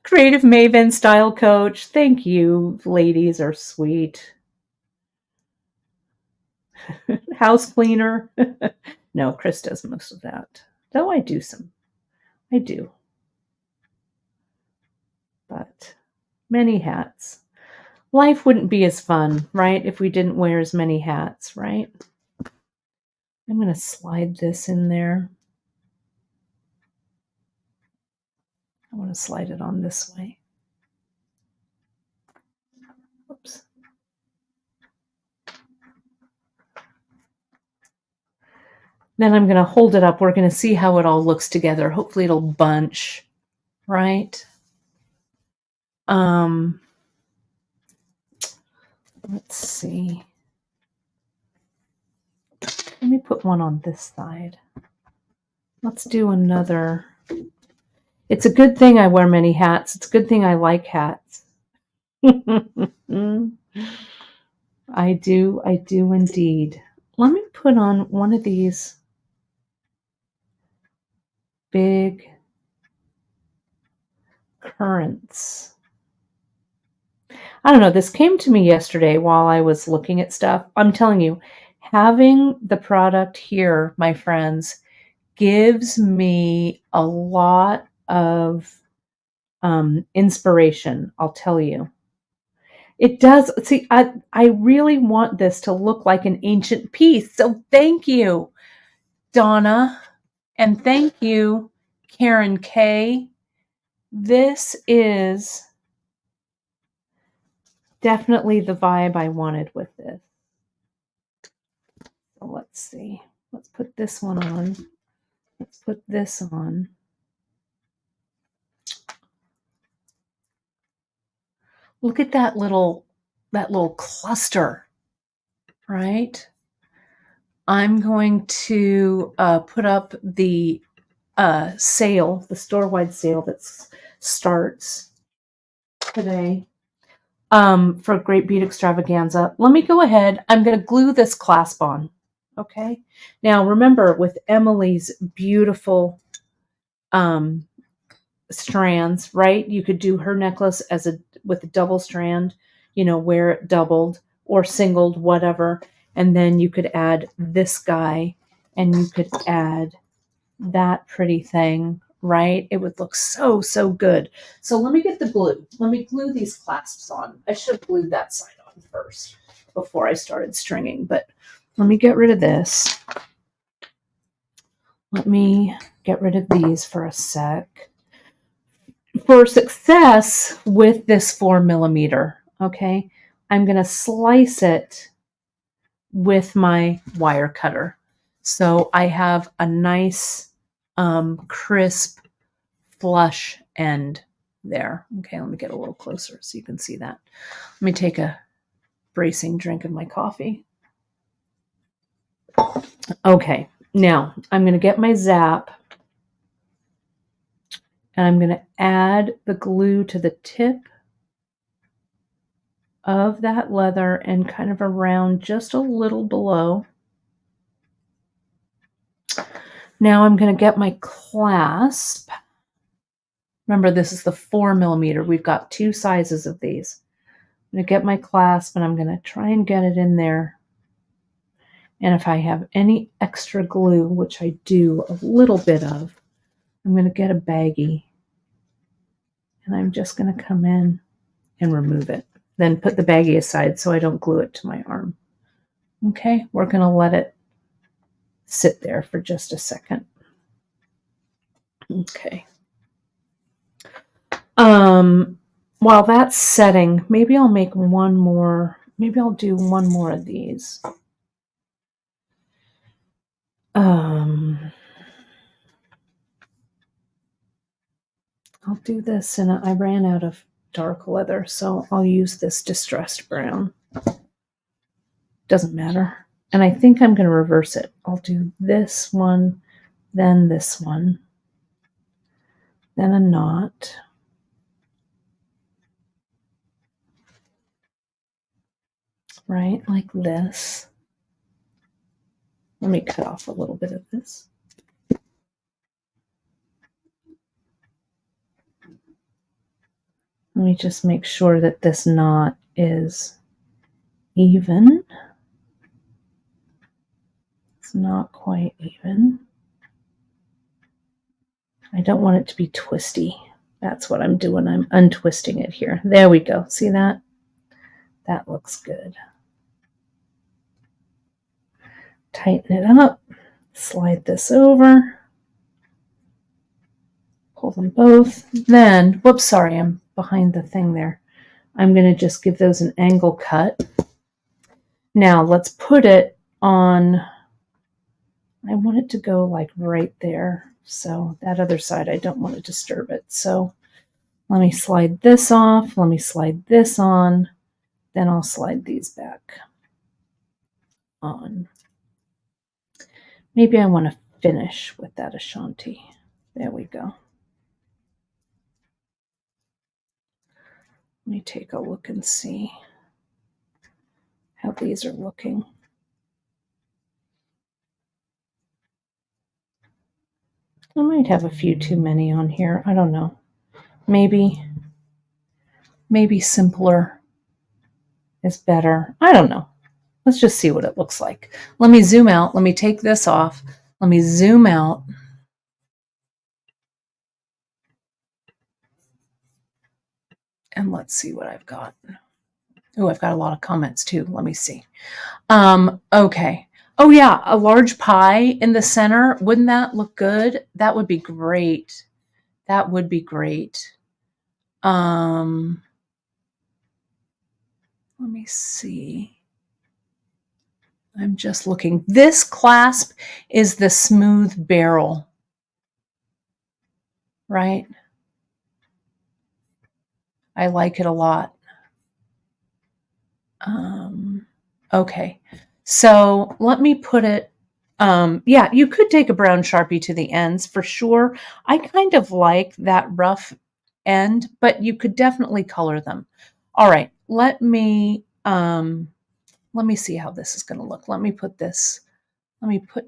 Creative Maven Style Coach. Thank you, ladies are sweet. House cleaner. No, Chris does most of that. Though I do some. I do. But many hats. Life wouldn't be as fun, right, if we didn't wear as many hats, right? I'm going to slide this in there. I want to slide it on this way. Oops. Then I'm going to hold it up. We're going to see how it all looks together. Hopefully it'll bunch, right? Let's see. Let me put one on this side. Let's do another. It's a good thing I wear many hats. It's a good thing I like hats. I do indeed. Let me put on one of these big currants. I don't know, this came to me yesterday while I was looking at stuff. I'm telling you, having the product here, my friends, gives me a lot of inspiration, I'll tell you. It does. See, I really want this to look like an ancient piece. So thank you, Donna. And thank you, Karen K. This is definitely the vibe I wanted with this. So let's see. Let's put this one on. Let's put this on. Look at that little cluster, right? I'm going to put up the sale, the store-wide sale that starts today for Great Bead Extravaganza. Let me go ahead. I'm going to glue this clasp on. Okay. Now remember, with Emily's beautiful strands, right? You could do her necklace with a double strand, wear it doubled or singled, whatever. And then you could add this guy and you could add that pretty thing, right? It would look so, so good. So let me get the glue. Let me glue these clasps on. I should have glued that side on first before I started stringing, but let me get rid of this. Let me get rid of these for a sec. For success with this 4mm, okay, I'm going to slice it with my wire cutter. So I have a nice, crisp, flush end there. Okay, let me get a little closer so you can see that. Let me take a bracing drink of my coffee. Okay, now I'm going to get my zap and I'm going to add the glue to the tip of that leather and kind of around just a little below. Now I'm going to get my clasp. Remember, this is the 4mm. We've got two sizes of these. I'm going to get my clasp and I'm going to try and get it in there. And if I have any extra glue, which I do a little bit of, I'm going to get a baggie. And I'm just going to come in and remove it. Then put the baggie aside so I don't glue it to my arm. Okay, we're going to let it sit there for just a second. Okay. While that's setting, maybe I'll make one more. Maybe I'll do one more of these. I'll do this, and I ran out of dark leather, so I'll use this distressed brown. Doesn't matter. And I think I'm going to reverse it. I'll do this one, then this one, then a knot. Right, like this. Let me cut off a little bit of this. Let me just make sure that this knot is even. It's not quite even. I don't want it to be twisty. That's what I'm doing. I'm untwisting it here. There we go. See that? That looks good. Tighten it up. Slide this over. Pull them both. Then, whoops, sorry, I'm behind the thing there. I'm going to just give those an angle cut. Now, let's put it on. I want it to go like right there. So that other side, I don't want to disturb it. So let me slide this off. Let me slide this on. Then I'll slide these back on. Maybe I want to finish with that Ashanti. There we go. Let me take a look and see how these are looking. I might have a few too many on here. I don't know. Maybe simpler is better. I don't know. Let's just see what it looks like. Let me zoom out. Let me take this off. Let me zoom out. And let's see what I've got. Oh, I've got a lot of comments too. Let me see. Okay. Oh yeah, a large pie in the center. Wouldn't that look good? That would be great. That would be great. Let me see. I'm just looking. This clasp is the smooth barrel, right? I like it a lot. Okay, so let me put it, yeah, you could take a brown Sharpie to the ends for sure. I kind of like that rough end, but you could definitely color them. All right, let me see how this is going to look. Let me put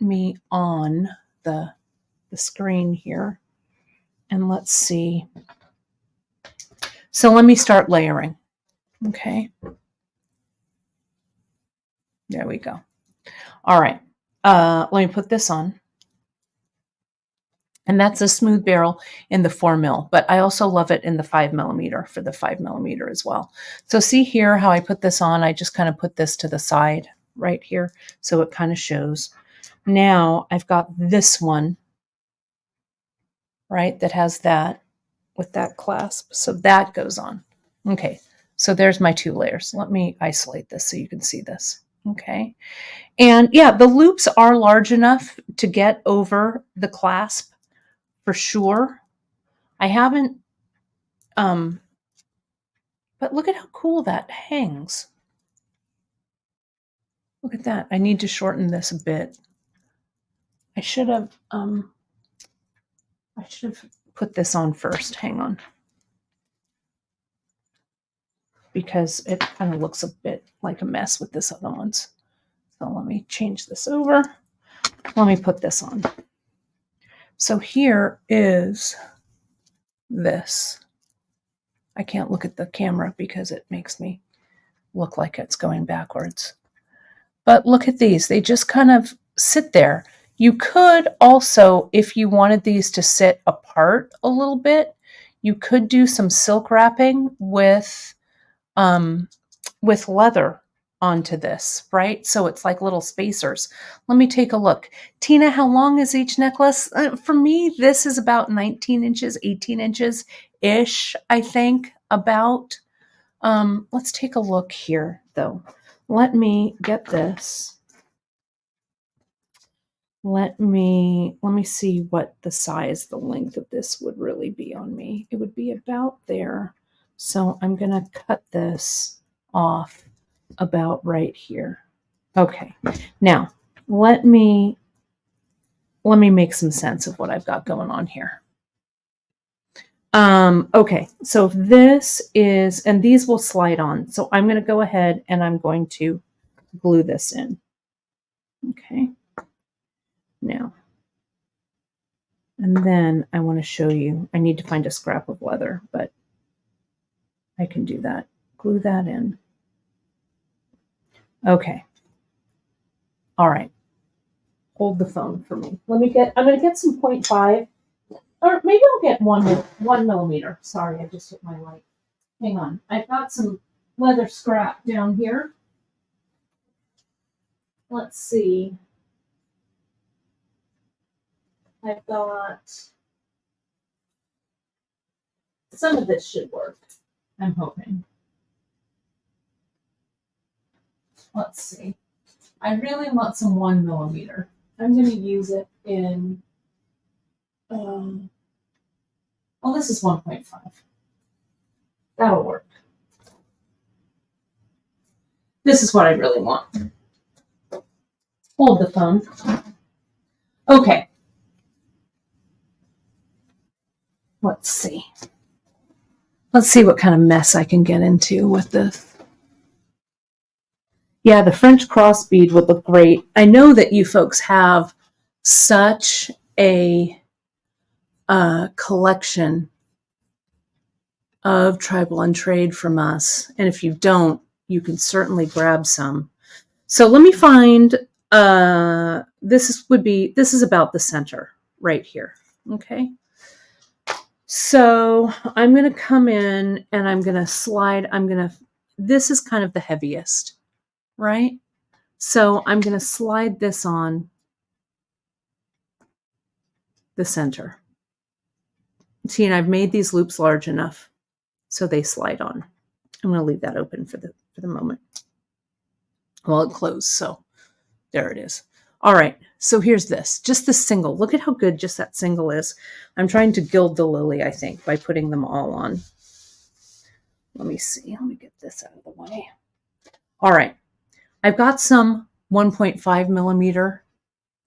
me on the screen here, and let's see. So let me start layering. Okay. There we go. All right. Let me put this on. And that's a smooth barrel in the 4 mil, but I also love it in the 5 mm for the 5 mm as well. So see here how I put this on? I just kind of put this to the side right here. So it kind of shows. Now I've got this one, right, that has that with that clasp. So that goes on. Okay. So there's my 2 layers. Let me isolate this so you can see this. Okay. And yeah, the loops are large enough to get over the clasp for sure. I haven't, but look at how cool that hangs. Look at that. I need to shorten this a bit. I should have put this on first. Hang on. Because it kind of looks a bit like a mess with this other ones. So let me change this over. Let me put this on. So here is this. I can't look at the camera because it makes me look like it's going backwards. But look at these. They just kind of sit there. You could also, if you wanted these to sit apart a little bit, you could do some silk wrapping with leather onto this, right? So it's like little spacers. Let me take a look. Tina, how long is each necklace? For me, this is about 19 inches, 18 inches-ish, I think, about. Let's take a look here, though. Let me get this. Let me see what the size, the length of this would really be on me. It would be about there. So I'm going to cut this off about right here. Okay. Now, let me make some sense of what I've got going on here. Okay, so this is, and these will slide on. So I'm going to go ahead and I'm going to glue this in. Okay. Now, and then I want to show you, I need to find a scrap of leather, but I can do that. Glue that in. Okay. All right. Hold the phone for me. I'm going to get some 0.5, or maybe I'll get 1 millimeter. Sorry, I just hit my light. Hang on. I've got some leather scrap down here. Let's see. I've got, some of this should work, I'm hoping. Let's see. I really want some 1 millimeter. I'm going to use it in, well, this is 1.5. That'll work. This is what I really want. Hold the phone. Okay. Let's see. Let's see what kind of mess I can get into with this. Yeah, the French cross bead would look great. I know that you folks have such a collection of Tribal Untrade from us. And if you don't, you can certainly grab some. So let me find, this is about the center right here. Okay. So I'm going to come in and I'm going to slide. This is kind of the heaviest, right? So I'm going to slide this on the center. See, and I've made these loops large enough so they slide on. I'm going to leave that open for the moment. Well, it closed, so there it is. All right, so here's this, just the single. Look at how good just that single is. I'm trying to gild the lily, I think, by putting them all on. Let me see. Let me get this out of the way. All right, I've got some 1.5 millimeter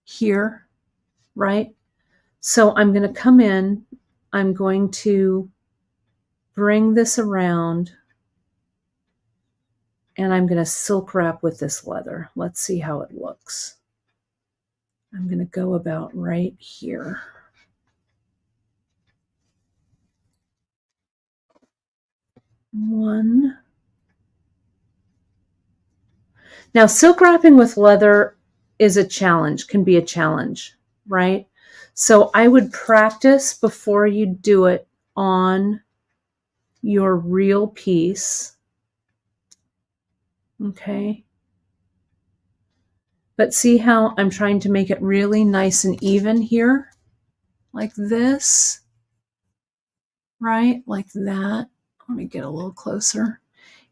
here, right? So I'm going to come in, I'm going to bring this around, and I'm going to silk wrap with this leather. Let's see how it looks. I'm going to go about right here. One. Now, silk wrapping with leather is a challenge, can be a challenge, right? So I would practice before you do it on your real piece. Okay. But see how I'm trying to make it really nice and even here? Like this, right? Like that. Let me get a little closer.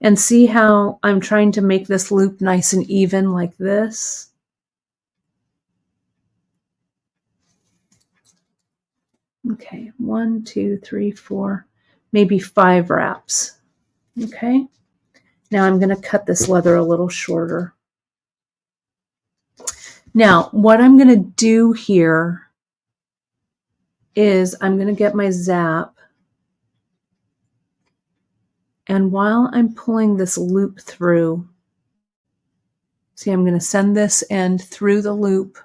And see how I'm trying to make this loop nice and even like this? Okay, 1, 2, 3, 4, maybe 5 wraps. Okay, now I'm going to cut this leather a little shorter. Now, what I'm going to do here is I'm going to get my zap, and while I'm pulling this loop through, see, I'm going to send this end through the loop.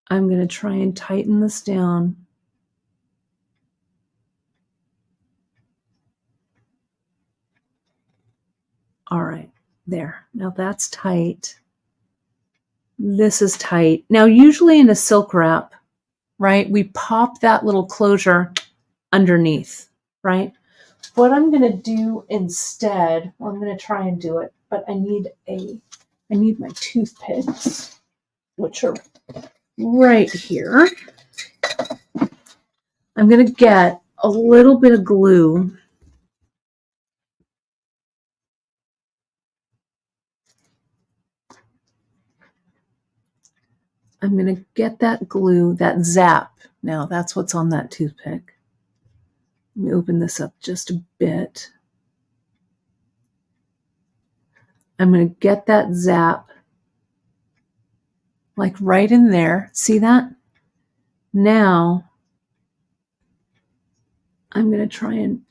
I'm going to try and tighten this down. All right, there. Now that's tight. This is tight. Now, usually in a silk wrap, right, we pop that little closure underneath, right? What I'm going to do instead, well, I'm going to try and do it, but I need my toothpicks, which are right here. I'm going to get a little bit of glue. I'm going to get that glue, that zap. Now, that's what's on that toothpick. Let me open this up just a bit. I'm going to get that zap like right in there. See that? Now, I'm going to try and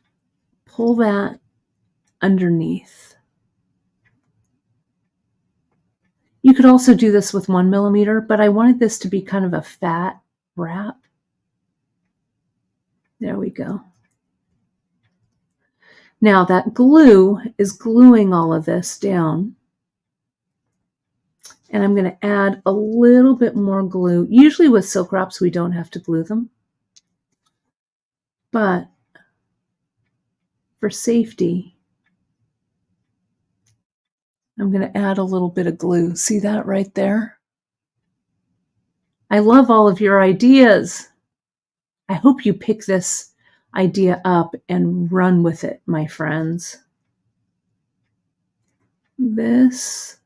pull that underneath. You could also do this with 1 millimeter, but I wanted this to be kind of a fat wrap. There we go. Now that glue is gluing all of this down. And I'm going to add a little bit more glue. Usually with silk wraps, we don't have to glue them. But for safety, I'm going to add a little bit of glue. See that right there? I love all of your ideas. I hope you pick this idea up and run with it, my friends. This,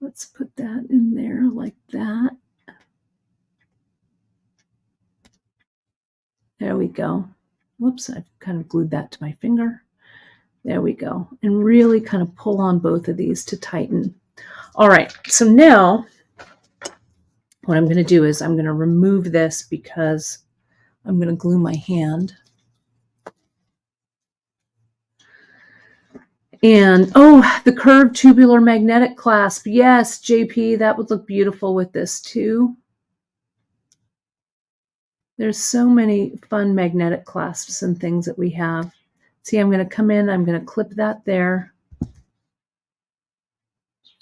let's put that in there like that. There we go. Whoops, I've kind of glued that to my finger. There we go. And really kind of pull on both of these to tighten. All right, so now what I'm going to do is I'm going to remove this because I'm going to glue my hand. And, oh, the curved tubular magnetic clasp. Yes, JP, that would look beautiful with this too. There's so many fun magnetic clasps and things that we have. See, I'm going to come in, I'm going to clip that there.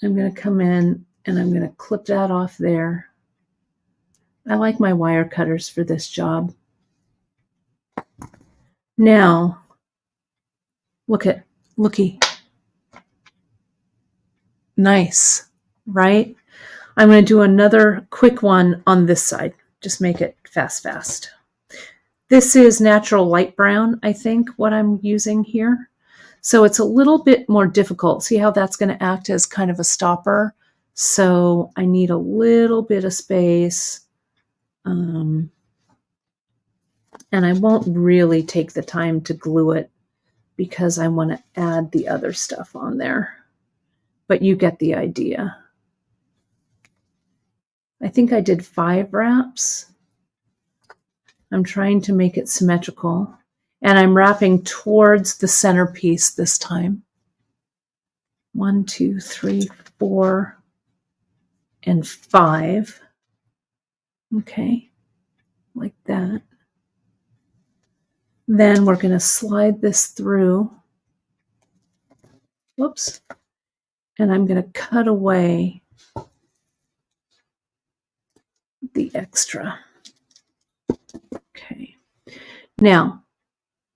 I'm going to come in and I'm going to clip that off there. I like my wire cutters for this job. Now, looky. Nice, right? I'm going to do another quick one on this side. Just make it fast. This is natural light brown, I think, what I'm using here. So it's a little bit more difficult. See how that's going to act as kind of a stopper? So I need a little bit of space. And I won't really take the time to glue it because I want to add the other stuff on there. But you get the idea. I think I did 5 wraps. I'm trying to make it symmetrical. And I'm wrapping towards the centerpiece this time. 1, 2, 3, 4, and 5. Okay, like that. Then we're going to slide this through. Whoops. And I'm going to cut away the extra. Okay. Now,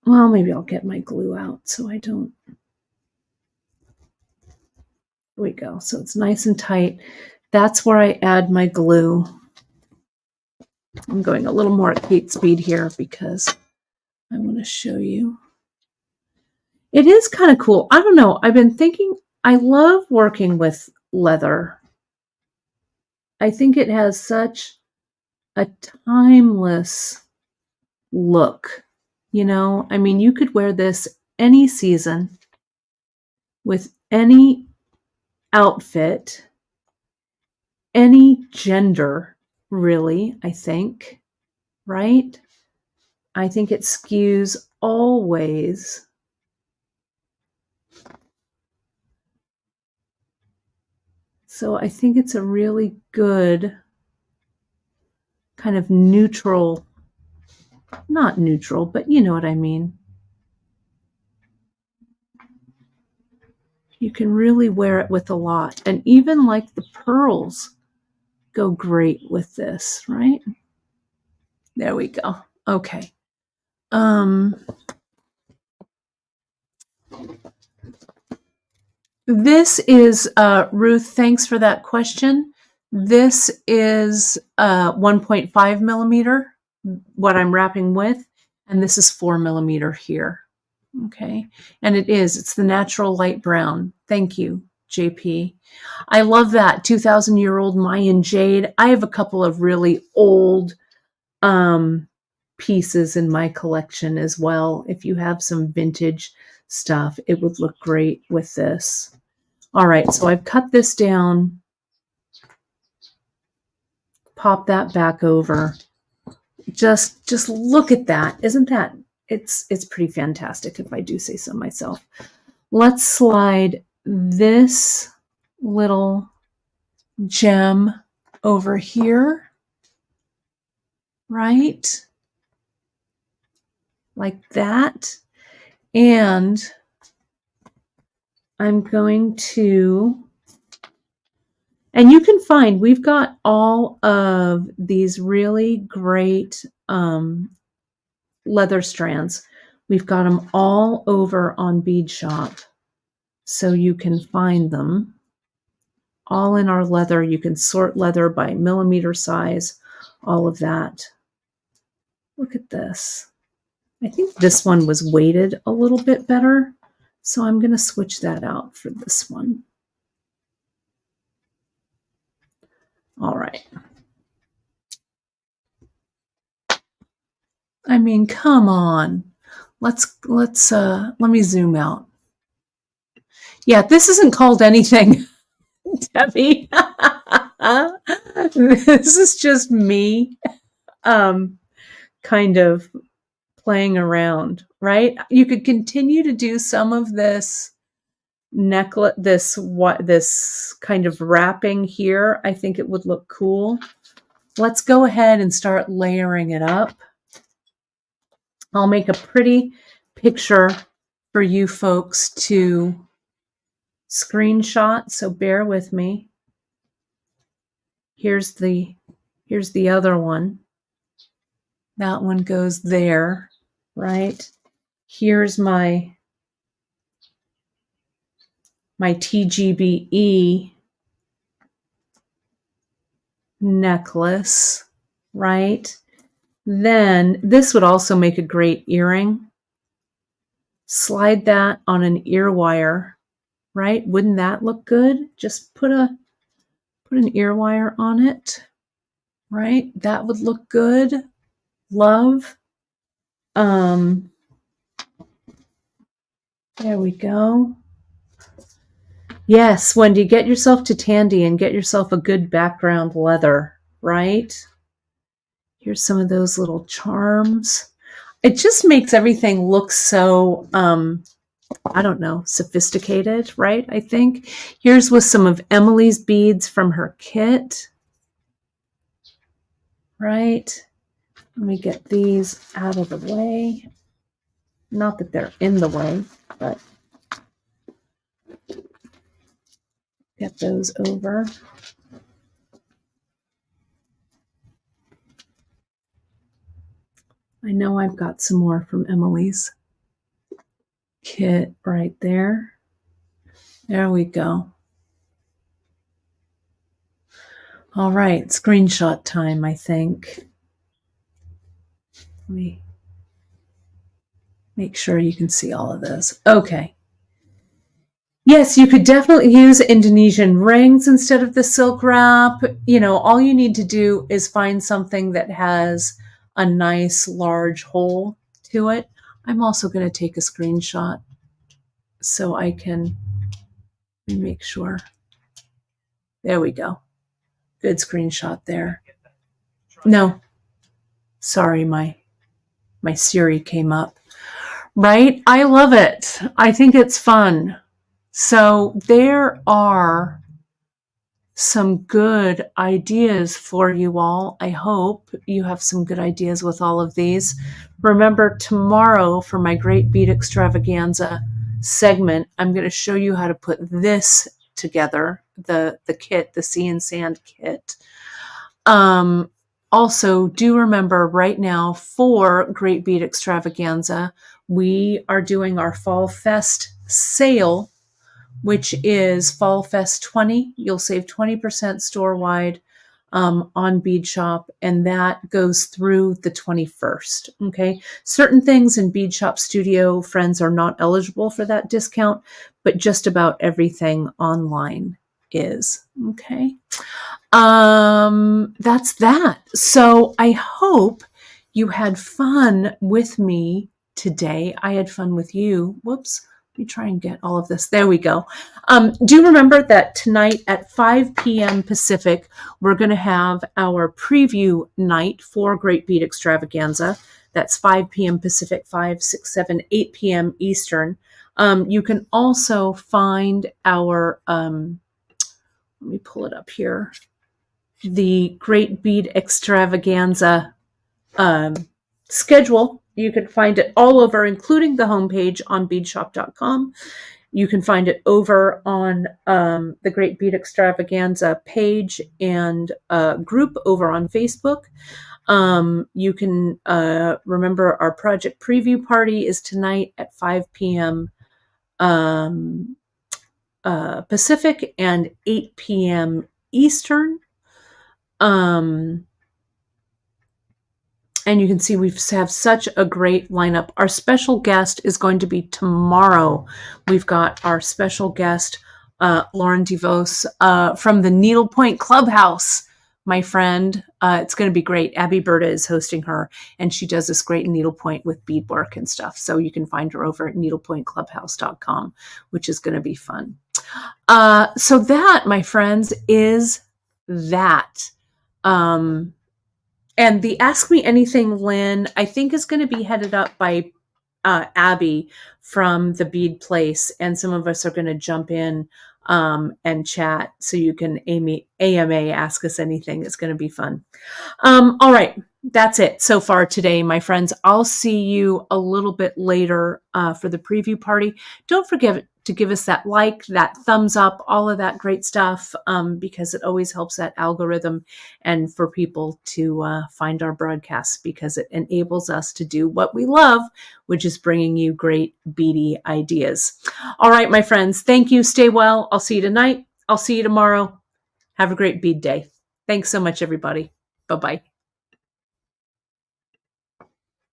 well, maybe I'll get my glue out so I don't. Here we go. So it's nice and tight. That's where I add my glue. I'm going a little more at Kate speed here because I want to show you. It is kind of cool. I don't know. I've been thinking, I love working with leather. I think it has such a timeless look. You know, I mean, you could wear this any season with any outfit, any gender, really, I think, right? I think it skews always. So I think it's a really good kind of neutral, not neutral, but you know what I mean. You can really wear it with a lot. And even like the pearls go great with this, right? There we go. Okay. This is, Ruth, thanks for that question. This is 1.5 millimeter, what I'm wrapping with, and this is 4 millimeter here. Okay, and it's the natural light brown. Thank you, JP. I love that 2,000-year-old Mayan jade. I have a couple of really old pieces in my collection as well. If you have some vintage stuff, it would look great with this. All right, so I've cut this down, pop that back over. Just look at that. Isn't that, it's pretty fantastic if I do say so myself. Let's slide this little gem over here, right? Like that. And I'm going to, and you can find, we've got all of these really great leather strands. We've got them all over on Bead Shop. So you can find them all in our leather. You can sort leather by millimeter size, all of that. Look at this. I think this one was weighted a little bit better. So I'm going to switch that out for this one. All right. I mean, come on. Let me zoom out. Yeah, this isn't called anything, Debbie. This is just me kind of playing around, right? You could continue to do some of this necklace, this kind of wrapping here. I think it would look cool. Let's go ahead and start layering it up. I'll make a pretty picture for you folks to screenshot, so bear with me. Here's the other one. That one goes there, right? Here's my TGBE necklace, right? Then this would also make a great earring. Slide that on an ear wire, right? Wouldn't that look good? Just put an ear wire on it, right? That would look good. Love. There we go. Yes, Wendy, get yourself to Tandy and get yourself a good background leather, right? Here's some of those little charms. It just makes everything look so, I don't know, sophisticated, right? I think. Here's with some of Emily's beads from her kit, right? Let me get these out of the way. Not that they're in the way, but get those over. I know I've got some more from Emily's kit right there. There we go. All right, screenshot time, I think. Let me make sure you can see all of this. Okay. Yes, you could definitely use Indonesian rings instead of the silk wrap. You know, all you need to do is find something that has a nice large hole to it. I'm also going to take a screenshot so I can make sure. There we go. Good screenshot there. No, sorry, my Siri came up. Right? I love it. I think it's fun. So there are some good ideas for you all. I hope you have some good ideas with all of these. Remember, tomorrow for my Great Bead Extravaganza segment, I'm going to show you how to put this together, the kit, the Sea and Sand kit. Also, do remember right now for Great Bead Extravaganza, we are doing our Fall Fest sale, which is Fall Fest 20. You'll save 20% store-wide on Bead Shop, and that goes through the 21st. Okay, certain things in Bead Shop Studio friends are not eligible for that discount, but just about everything online is. Okay, that's that. So I hope you had fun with me today. I had fun with you. Whoops. Let me try and get all of this. There we go. Do remember that tonight at 5 p.m. Pacific, we're going to have our preview night for Great Bead Extravaganza. That's 5 p.m. Pacific, 5, 6, 7, 8 p.m. Eastern. You can also find our, let me pull it up here, the Great Bead Extravaganza schedule. You can find it all over, including the homepage on beadshop.com. You can find it over on the Great Bead Extravaganza page and group over on Facebook. You can remember our project preview party is tonight at 5 p.m. Pacific and 8 p.m. Eastern. And you can see we have such a great lineup. Our special guest is going to be tomorrow. We've got our special guest, Lauren DeVos, from the Needlepoint Clubhouse, my friend. It's going to be great. Abby Berta is hosting her, and she does this great needlepoint with beadwork and stuff. So you can find her over at needlepointclubhouse.com, which is going to be fun. So that, my friends, is that. And the Ask Me Anything Lynn, I think, is going to be headed up by Abby from the Bead Place. And some of us are going to jump in and chat. So you can AMA ask us anything. It's going to be fun. All right. That's it so far today, my friends. I'll see you a little bit later for the preview party. Don't forget to give us that like, that thumbs up, all of that great stuff, because it always helps that algorithm and for people to find our broadcasts, because it enables us to do what we love, which is bringing you great beady ideas. All right, my friends, thank you. Stay well. I'll see you tonight. I'll see you tomorrow. Have a great bead day. Thanks so much, everybody. Bye-bye.